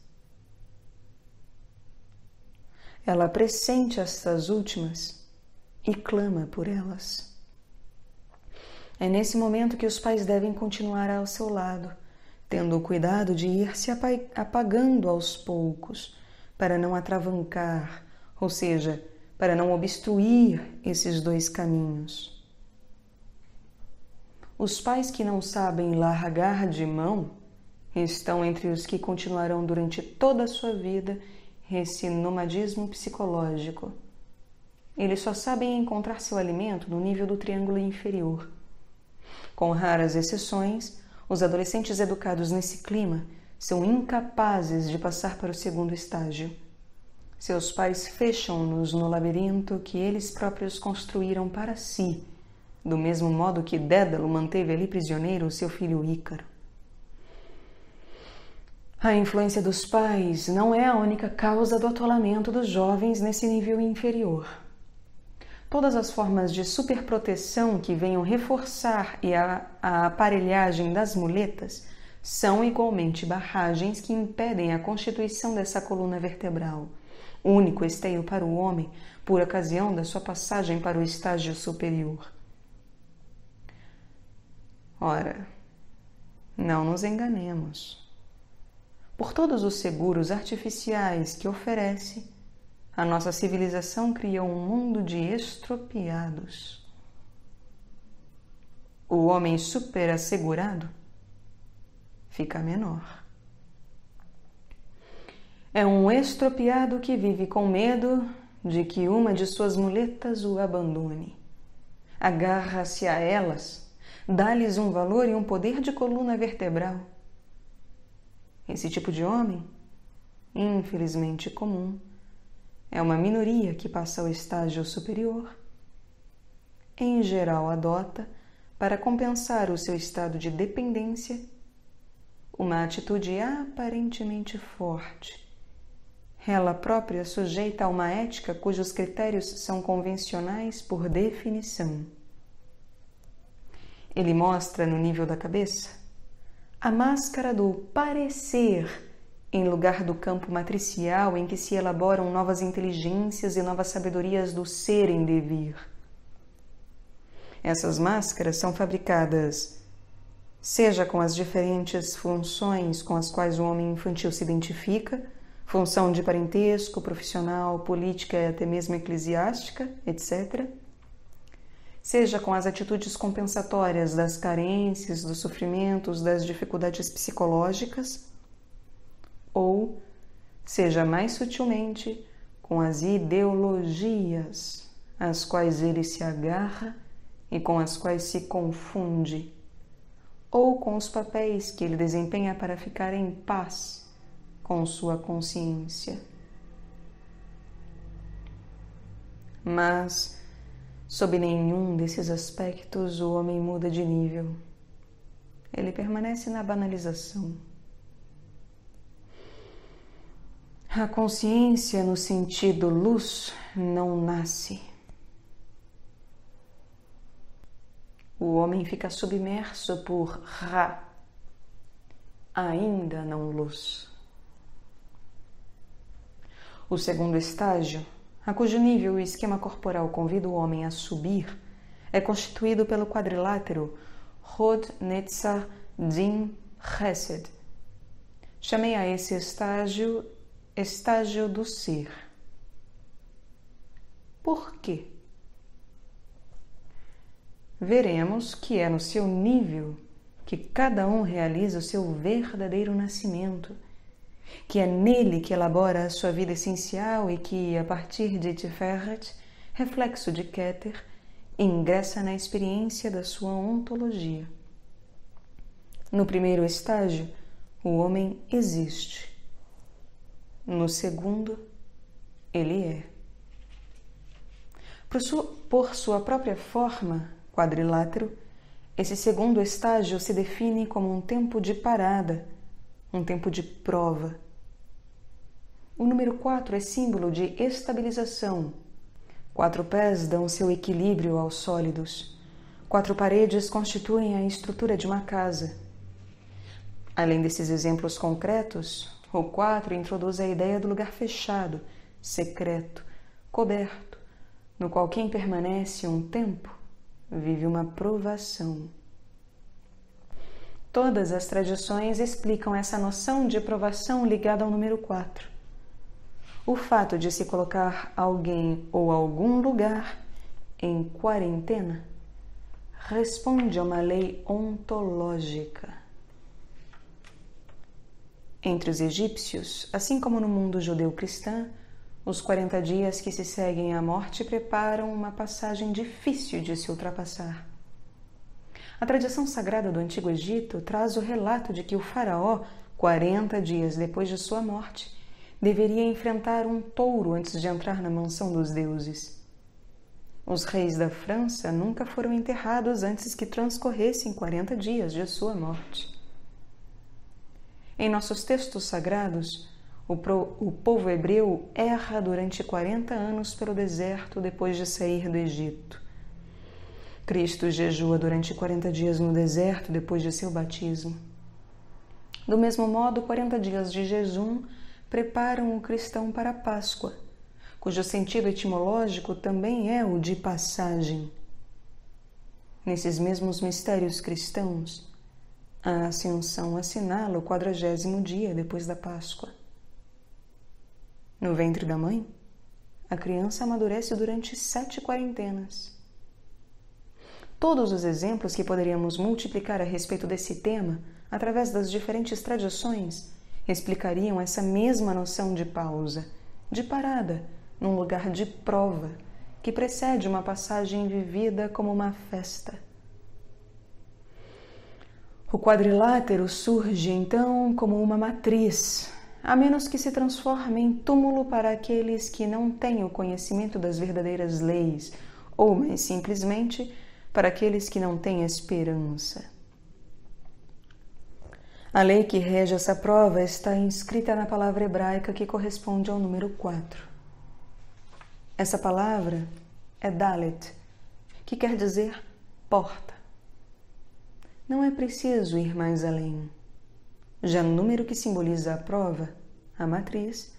Ela pressente estas últimas e clama por elas. É nesse momento que os pais devem continuar ao seu lado, tendo o cuidado de ir se apagando aos poucos, para não atravancar, ou seja, para não obstruir esses dois caminhos. Os pais que não sabem largar de mão estão entre os que continuarão durante toda a sua vida esse nomadismo psicológico. Eles só sabem encontrar seu alimento no nível do triângulo inferior. Com raras exceções, os adolescentes educados nesse clima são incapazes de passar para o segundo estágio. Seus pais fecham-nos no labirinto que eles próprios construíram para si, do mesmo modo que Dédalo manteve ali prisioneiro o seu filho Ícaro. A influência dos pais não é a única causa do atolamento dos jovens nesse nível inferior. Todas as formas de superproteção que venham reforçar a aparelhagem das muletas são igualmente barragens que impedem a constituição dessa coluna vertebral, único esteio para o homem por ocasião da sua passagem para o estágio superior. Ora, não nos enganemos. Por todos os seguros artificiais que oferece, a nossa civilização cria um mundo de estropiados. O homem superassegurado fica menor. É um estropiado que vive com medo de que uma de suas muletas o abandone. agarra-se a elas, dá-lhes um valor e um poder de coluna vertebral. Esse tipo de homem, infelizmente comum, é uma minoria que passa ao estágio superior. Em geral, adota, para compensar o seu estado de dependência, uma atitude aparentemente forte, ela própria sujeita a uma ética cujos critérios são convencionais por definição. Ele mostra no nível da cabeça a máscara do parecer em lugar do campo matricial em que se elaboram novas inteligências e novas sabedorias do ser em devir. Essas máscaras são fabricadas, seja com as diferentes funções com as quais o homem infantil se identifica, função de parentesco, profissional, política e até mesmo eclesiástica, etc., seja com as atitudes compensatórias das carências, dos sofrimentos, das dificuldades psicológicas, ou seja mais sutilmente com as ideologias às quais ele se agarra e com as quais se confunde, ou com os papéis que ele desempenha para ficar em paz com sua consciência. Mas, sob nenhum desses aspectos, o homem muda de nível. Ele permanece na banalização. A consciência, no sentido luz, não nasce. O homem fica submerso por Ra, ainda não luz. O segundo estágio, a cujo nível o esquema corporal convida o homem a subir, é constituído pelo quadrilátero Hod Netzach Din Chesed. Chamei a esse estágio do ser. Por quê? Veremos que é no seu nível que cada um realiza o seu verdadeiro nascimento, que é nele que elabora a sua vida essencial e que, a partir de Tiferet, reflexo de Keter, ingressa na experiência da sua ontologia. No primeiro estágio, o homem existe. No segundo, ele é. Por sua própria forma, quadrilátero, esse segundo estágio se define como um tempo de parada, um tempo de prova. O número 4 é símbolo de estabilização. 4 pés dão seu equilíbrio aos sólidos. 4 paredes constituem a estrutura de uma casa. Além desses exemplos concretos, o 4 introduz a ideia do lugar fechado, secreto, coberto, no qual quem permanece um tempo vive uma provação. Todas as tradições explicam essa noção de provação ligada ao número 4. O fato de se colocar alguém ou algum lugar em quarentena responde a uma lei ontológica. Entre os egípcios, assim como no mundo judeu-cristã, os 40 dias que se seguem à morte preparam uma passagem difícil de se ultrapassar. A tradição sagrada do Antigo Egito traz o relato de que o faraó, 40 dias depois de sua morte, deveria enfrentar um touro antes de entrar na mansão dos deuses. Os reis da França nunca foram enterrados antes que transcorressem 40 dias de sua morte. Em nossos textos sagrados, o povo hebreu erra durante 40 anos pelo deserto depois de sair do Egito. Cristo jejua durante 40 dias no deserto depois de seu batismo. Do mesmo modo, 40 dias de jejum preparam o cristão para a Páscoa, cujo sentido etimológico também é o de passagem. Nesses mesmos mistérios cristãos, a Ascensão assinala o 40º dia depois da Páscoa. No ventre da mãe, a criança amadurece durante 7 quarentenas. Todos os exemplos que poderíamos multiplicar a respeito desse tema, através das diferentes tradições, explicariam essa mesma noção de pausa, de parada, num lugar de prova, que precede uma passagem vivida como uma festa. O quadrilátero surge então como uma matriz, a menos que se transforme em túmulo para aqueles que não têm o conhecimento das verdadeiras leis, ou, mais simplesmente, para aqueles que não têm esperança. A lei que rege essa prova está inscrita na palavra hebraica que corresponde ao número 4. Essa palavra é Dalet, que quer dizer porta. Não é preciso ir mais além. Já no número que simboliza a prova, a matriz,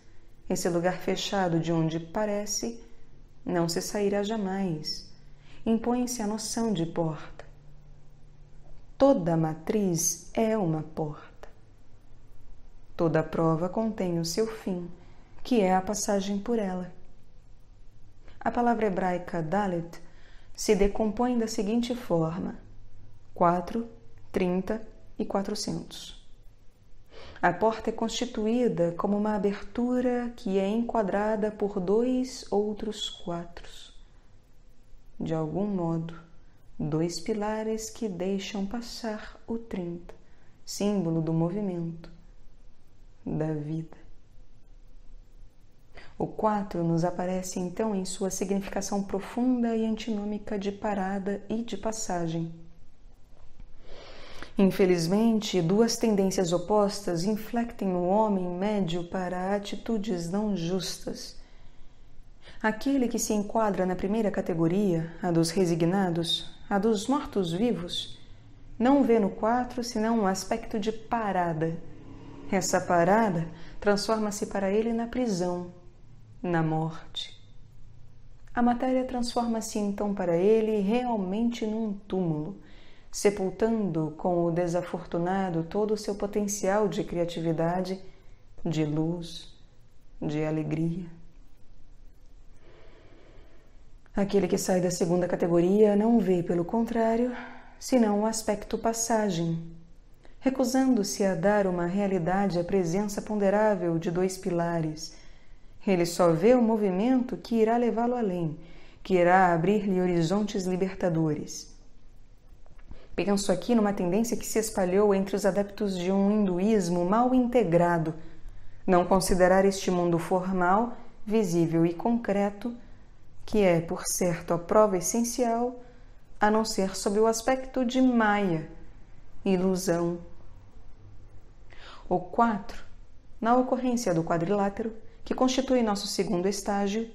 esse lugar fechado de onde parece não se sairá jamais, impõe-se a noção de porta. Toda matriz é uma porta. Toda prova contém o seu fim, que é a passagem por ela. A palavra hebraica Dalet se decompõe da seguinte forma: 4, 30 e 400. A porta é constituída como uma abertura que é enquadrada por 2 outros 4. De algum modo, 2 pilares que deixam passar o 30, símbolo do movimento, da vida. O 4 nos aparece então em sua significação profunda e antinômica de parada e de passagem. Infelizmente, 2 tendências opostas inflectem o homem médio para atitudes não justas. Aquele que se enquadra na primeira categoria, a dos resignados, a dos mortos-vivos, não vê no 4 senão um aspecto de parada. Essa parada transforma-se para ele na prisão, na morte. A matéria transforma-se então para ele realmente num túmulo, sepultando com o desafortunado todo o seu potencial de criatividade, de luz, de alegria. Aquele que sai da segunda categoria não vê, pelo contrário, senão o aspecto passagem, recusando-se a dar uma realidade à presença ponderável de 2 pilares. Ele só vê o movimento que irá levá-lo além, que irá abrir-lhe horizontes libertadores. Penso aqui numa tendência que se espalhou entre os adeptos de um hinduísmo mal integrado, não considerar este mundo formal, visível e concreto, que é, por certo, a prova essencial, a não ser sob o aspecto de Maya, ilusão. O 4, na ocorrência do quadrilátero, que constitui nosso segundo estágio,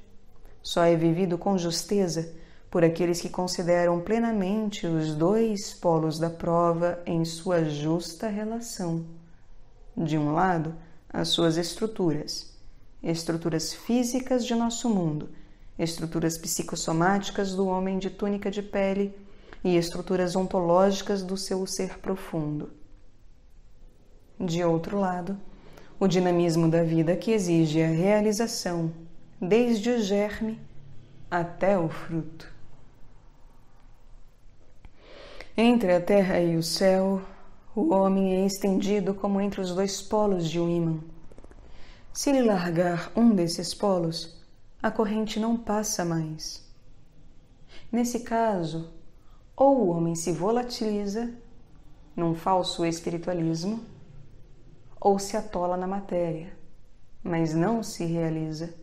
só é vivido com justeza por aqueles que consideram plenamente os 2 polos da prova em sua justa relação. De um lado, as suas estruturas físicas de nosso mundo, estruturas psicossomáticas do homem de túnica de pele e estruturas ontológicas do seu ser profundo. De outro lado, o dinamismo da vida que exige a realização, desde o germe até o fruto. Entre a terra e o céu, o homem é estendido como entre os 2 polos de um ímã. Se ele largar um desses polos, a corrente não passa mais. Nesse caso, ou o homem se volatiliza num falso espiritualismo, ou se atola na matéria, mas não se realiza.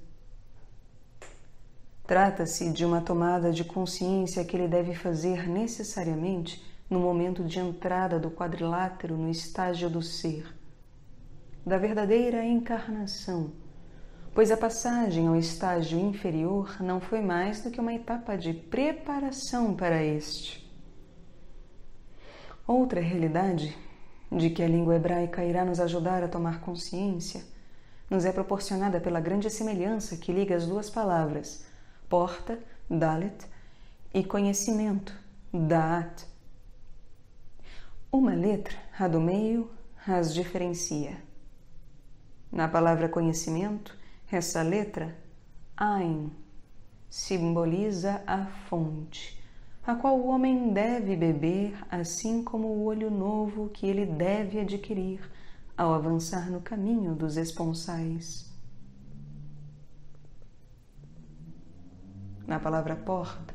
Trata-se de uma tomada de consciência que ele deve fazer necessariamente no momento de entrada do quadrilátero no estágio do ser, da verdadeira encarnação, pois a passagem ao estágio inferior não foi mais do que uma etapa de preparação para este. Outra realidade, de que a língua hebraica irá nos ajudar a tomar consciência, nos é proporcionada pela grande semelhança que liga as 2 palavras, porta, Dalet, e conhecimento, Da'at. Uma letra, a do meio, as diferencia. Na palavra conhecimento, essa letra, Ain, simboliza a fonte, a qual o homem deve beber, assim como o olho novo que ele deve adquirir ao avançar no caminho dos esponsais. na palavra porta,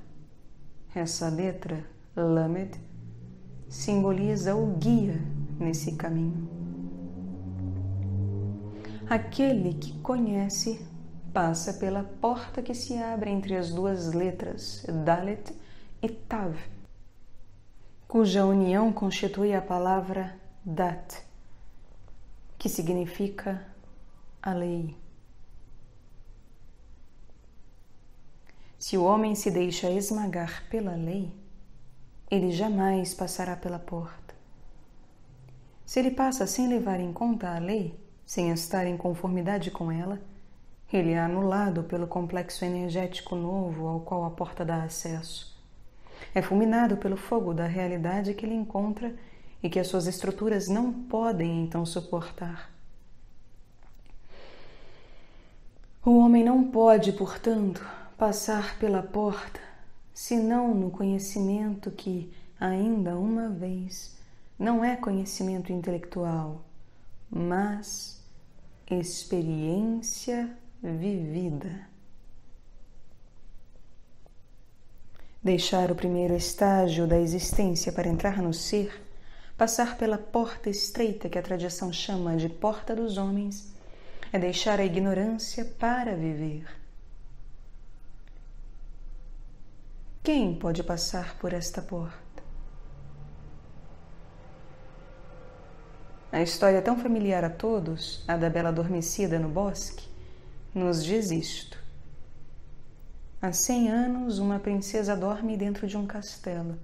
essa letra, Lamed, simboliza o guia nesse caminho. Aquele que conhece passa pela porta que se abre entre as duas letras, Dalet e Tav, cuja união constitui a palavra Dat, que significa a lei. Se o homem se deixa esmagar pela lei, ele jamais passará pela porta. Se ele passa sem levar em conta a lei, sem estar em conformidade com ela, ele é anulado pelo complexo energético novo ao qual a porta dá acesso. É fulminado pelo fogo da realidade que ele encontra e que as suas estruturas não podem então suportar. O homem não pode, portanto, passar pela porta, senão no conhecimento que, ainda uma vez, não é conhecimento intelectual, mas experiência vivida. Deixar o primeiro estágio da existência para entrar no ser, passar pela porta estreita que a tradição chama de porta dos homens, é deixar a ignorância para viver. Quem pode passar por esta porta? A história tão familiar a todos, a da Bela Adormecida no bosque, nos diz isto. Há 100 anos, uma princesa dorme dentro de um castelo,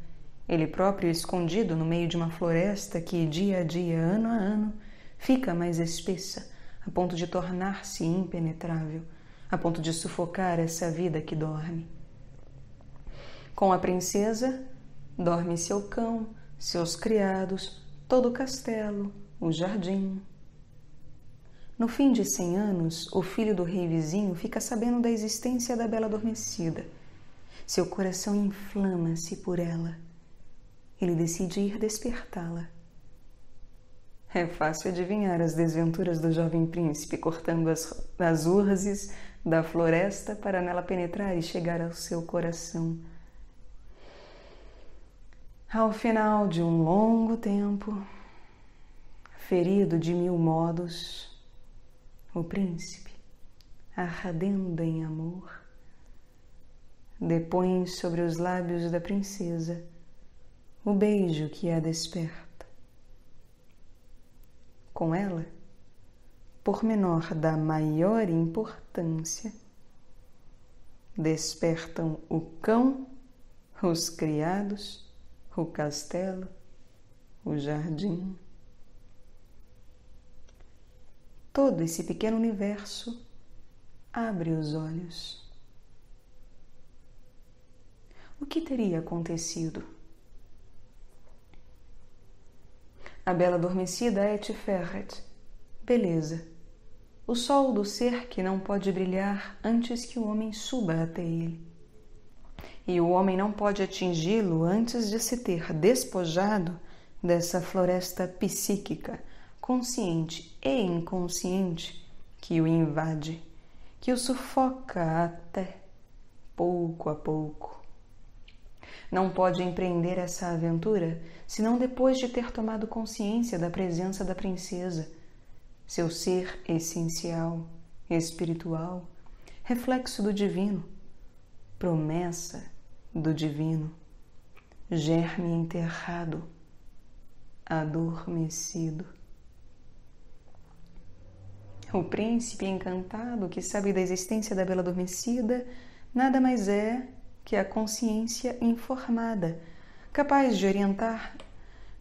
ele próprio escondido no meio de uma floresta que, dia a dia, ano a ano, fica mais espessa, a ponto de tornar-se impenetrável, a ponto de sufocar essa vida que dorme. Com a princesa, dorme seu cão, seus criados, todo o castelo, o jardim. No fim de 100 anos, o filho do rei vizinho fica sabendo da existência da Bela Adormecida. Seu coração inflama-se por ela. Ele decide ir despertá-la. É fácil adivinhar as desventuras do jovem príncipe cortando as urzes da floresta para nela penetrar e chegar ao seu coração. Ao final de um longo tempo, ferido de 1000 modos, o príncipe, ardendo em amor, depõe sobre os lábios da princesa o beijo que a desperta. Com ela, pormenor da maior importância, despertam o cão, os criados, o castelo, o jardim. Todo esse pequeno universo abre os olhos. O que teria acontecido? A Bela Adormecida é Tiferet, beleza, o sol do ser que não pode brilhar antes que o homem suba até ele. E o homem não pode atingi-lo antes de se ter despojado dessa floresta psíquica, consciente e inconsciente, que o invade, que o sufoca até, pouco a pouco. Não pode empreender essa aventura senão depois de ter tomado consciência da presença da princesa, seu ser essencial, espiritual, reflexo do divino, promessa do divino, germe enterrado, adormecido. O príncipe encantado que sabe da existência da Bela Adormecida nada mais é que a consciência informada, capaz de orientar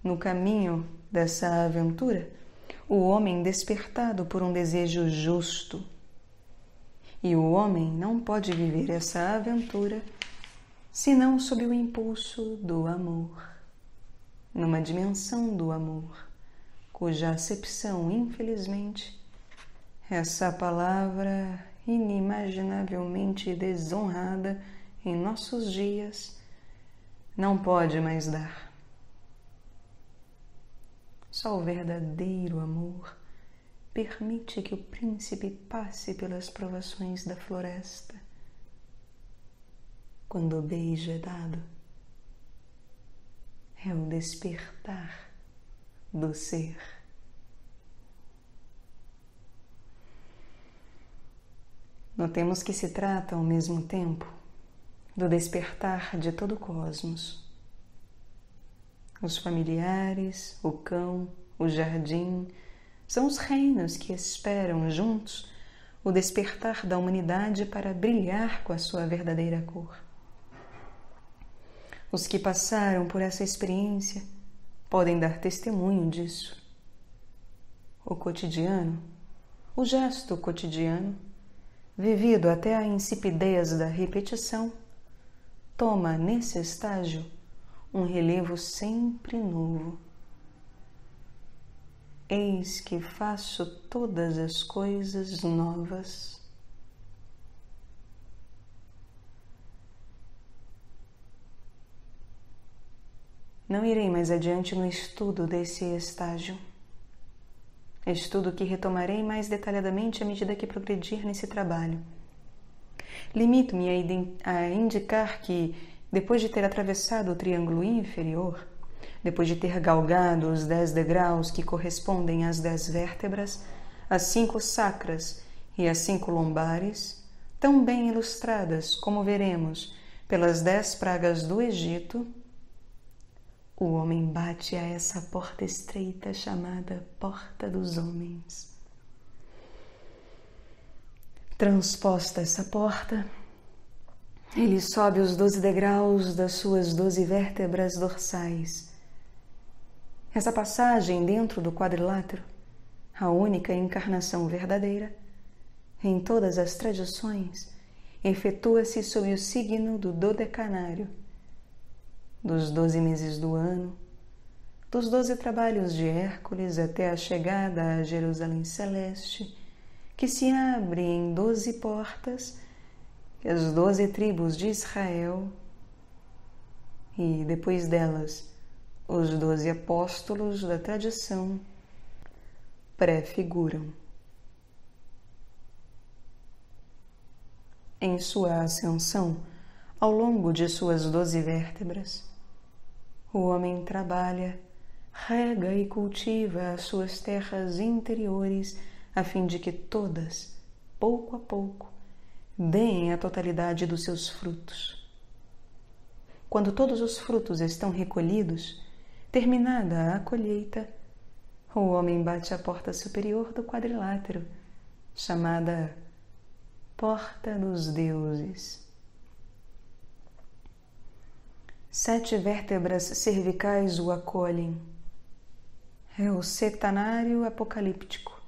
no caminho dessa aventura o homem despertado por um desejo justo. E o homem não pode viver essa aventura senão sob o impulso do amor, numa dimensão do amor, cuja acepção, infelizmente, essa palavra inimaginavelmente desonrada em nossos dias não pode mais dar. Só o verdadeiro amor permite que o príncipe passe pelas provações da floresta. quando o beijo é dado. É o despertar do ser. Notemos que se trata, ao mesmo tempo, do despertar de todo o cosmos. Os familiares, o cão, o jardim, são os reinos que esperam juntos o despertar da humanidade para brilhar com a sua verdadeira cor. Os que passaram por essa experiência podem dar testemunho disso. O cotidiano, o gesto cotidiano, vivido até a insipidez da repetição, toma nesse estágio um relevo sempre novo. Eis que faço todas as coisas novas. Não irei mais adiante no estudo desse estágio. Estudo que retomarei mais detalhadamente à medida que progredir nesse trabalho. Limito-me a indicar que, depois de ter atravessado o triângulo inferior, depois de ter galgado os 10 degraus que correspondem às 10 vértebras, as 5 sacras e as 5 lombares, tão bem ilustradas como veremos pelas 10 pragas do Egito, o homem bate a essa porta estreita chamada Porta dos Homens. Transposta essa porta, ele sobe os 12 degraus das suas 12 vértebras dorsais. Essa passagem dentro do quadrilátero, a única encarnação verdadeira, em todas as tradições, efetua-se sob o signo do dodecanário, dos 12 meses do ano, dos 12 trabalhos de Hércules até a chegada a Jerusalém Celeste, que se abre em 12 portas, que as 12 tribos de Israel, e depois delas, os 12 apóstolos da tradição prefiguram. Em sua ascensão, ao longo de suas 12 vértebras, o homem trabalha, rega e cultiva as suas terras interiores a fim de que todas, pouco a pouco, deem a totalidade dos seus frutos. Quando todos os frutos estão recolhidos, terminada a colheita, o homem bate à porta superior do quadrilátero, chamada Porta dos Deuses. 7 vértebras cervicais o acolhem. É o septanário apocalíptico.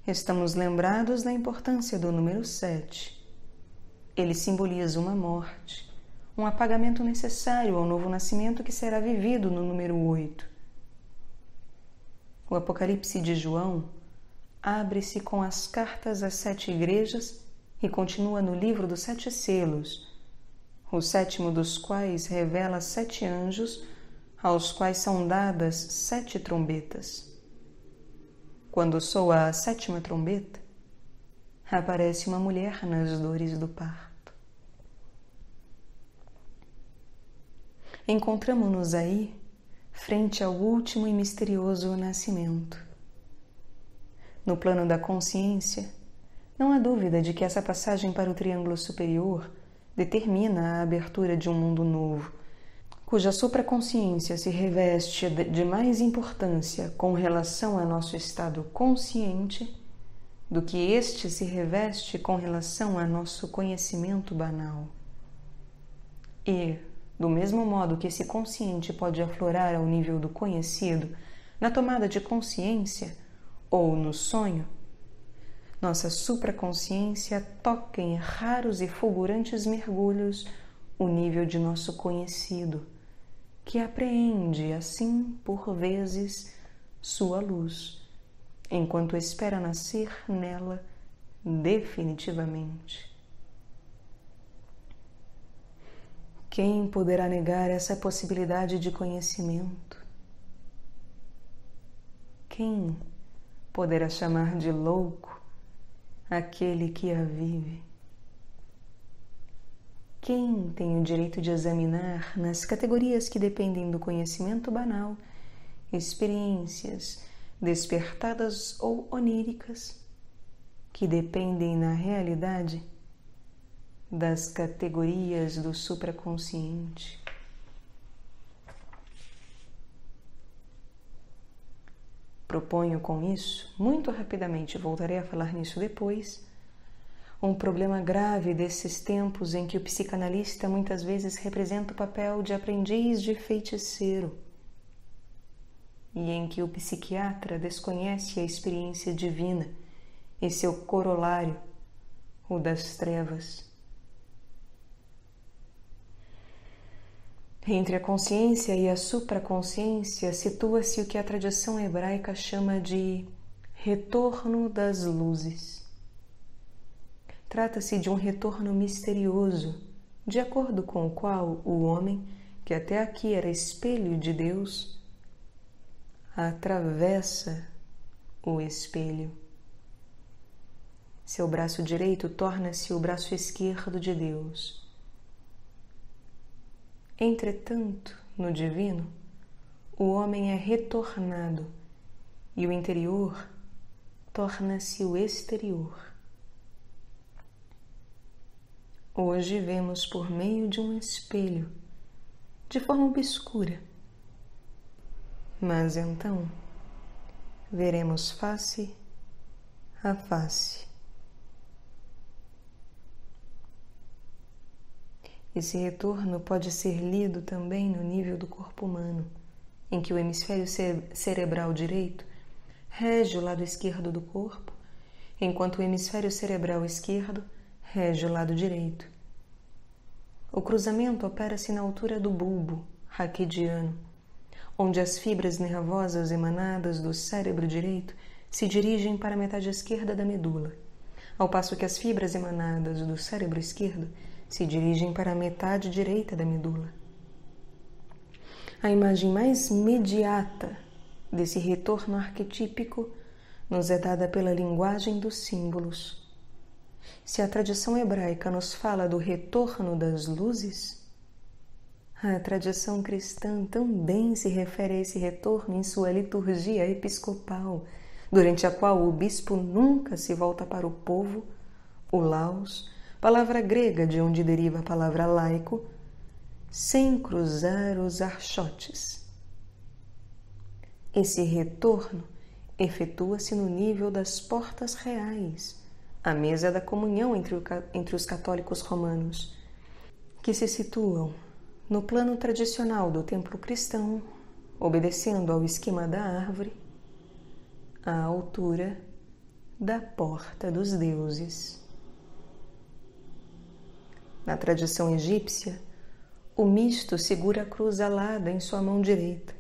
Estamos lembrados da importância do número 7. Ele simboliza uma morte, um apagamento necessário ao novo nascimento que será vivido no número 8. O Apocalipse de João abre-se com as cartas às 7 igrejas e continua no livro dos 7 selos, o 7º dos quais revela 7 anjos, aos quais são dadas 7 trombetas. Quando soa a 7ª trombeta, aparece uma mulher nas dores do parto. Encontramo-nos aí, frente ao último e misterioso nascimento. No plano da consciência, não há dúvida de que essa passagem para o triângulo superior determina a abertura de um mundo novo, cuja supraconsciência se reveste de mais importância com relação a nosso estado consciente do que este se reveste com relação a nosso conhecimento banal. E, do mesmo modo que esse consciente pode aflorar ao nível do conhecido, na tomada de consciência ou no sonho, nossa supraconsciência toca em raros e fulgurantes mergulhos o nível de nosso conhecido, que apreende, assim, por vezes, sua luz, enquanto espera nascer nela definitivamente. Quem poderá negar essa possibilidade de conhecimento? Quem poderá chamar de louco aquele que a vive? quem tem o direito de examinar nas categorias que dependem do conhecimento banal, experiências despertadas ou oníricas, que dependem na realidade das categorias do supraconsciente? Proponho com isso, muito rapidamente, voltarei a falar nisso depois, um problema grave desses tempos em que o psicanalista muitas vezes representa o papel de aprendiz de feiticeiro e em que o psiquiatra desconhece a experiência divina e seu corolário, o das trevas. Entre a consciência e a supraconsciência situa-se o que a tradição hebraica chama de retorno das luzes. Trata-se de um retorno misterioso, de acordo com o qual o homem, que até aqui era espelho de Deus, atravessa o espelho. Seu braço direito torna-se o braço esquerdo de Deus. Entretanto, no divino, o homem é retornado e o interior torna-se o exterior. Hoje vemos por meio de um espelho, de forma obscura. Mas então, veremos face a face. Esse retorno pode ser lido também no nível do corpo humano, em que o hemisfério cerebral direito rege o lado esquerdo do corpo, enquanto o hemisfério cerebral esquerdo rege o lado direito. O cruzamento opera-se na altura do bulbo raquidiano, onde as fibras nervosas emanadas do cérebro direito se dirigem para a metade esquerda da medula, ao passo que as fibras emanadas do cérebro esquerdo se dirigem para a metade direita da medula. A imagem mais imediata desse retorno arquetípico nos é dada pela linguagem dos símbolos. Se a tradição hebraica nos fala do retorno das luzes, a tradição cristã também se refere a esse retorno em sua liturgia episcopal, durante a qual o bispo nunca se volta para o povo, o laos, palavra grega de onde deriva a palavra laico, sem cruzar os archotes. Esse retorno efetua-se no nível das portas reais, a mesa da comunhão entre os católicos romanos, que se situam no plano tradicional do templo cristão, obedecendo ao esquema da árvore, à altura da porta dos deuses. Na tradição egípcia, o misto segura a cruz alada em sua mão direita.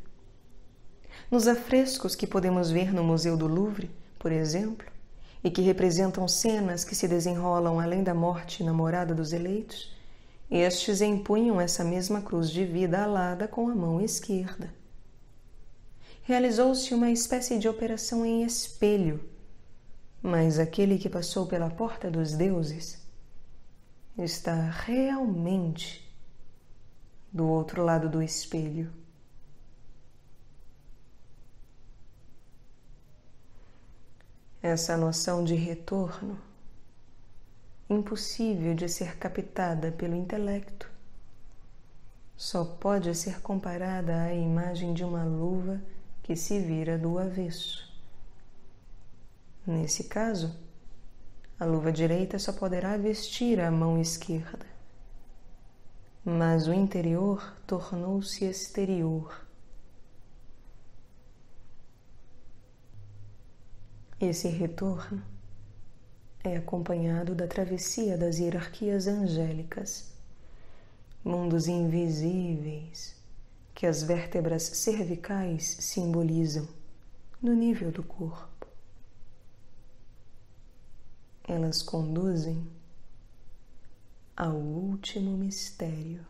Nos afrescos que podemos ver no Museu do Louvre, por exemplo, e que representam cenas que se desenrolam além da morte na morada dos eleitos, estes empunham essa mesma cruz de vida alada com a mão esquerda. Realizou-se uma espécie de operação em espelho, mas aquele que passou pela porta dos deuses está realmente do outro lado do espelho. Essa noção de retorno, impossível de ser captada pelo intelecto, só pode ser comparada à imagem de uma luva que se vira do avesso. Nesse caso, a luva direita só poderá vestir a mão esquerda, mas o interior tornou-se exterior. Esse retorno é acompanhado da travessia das hierarquias angélicas, mundos invisíveis que as vértebras cervicais simbolizam no nível do corpo. Elas conduzem ao último mistério.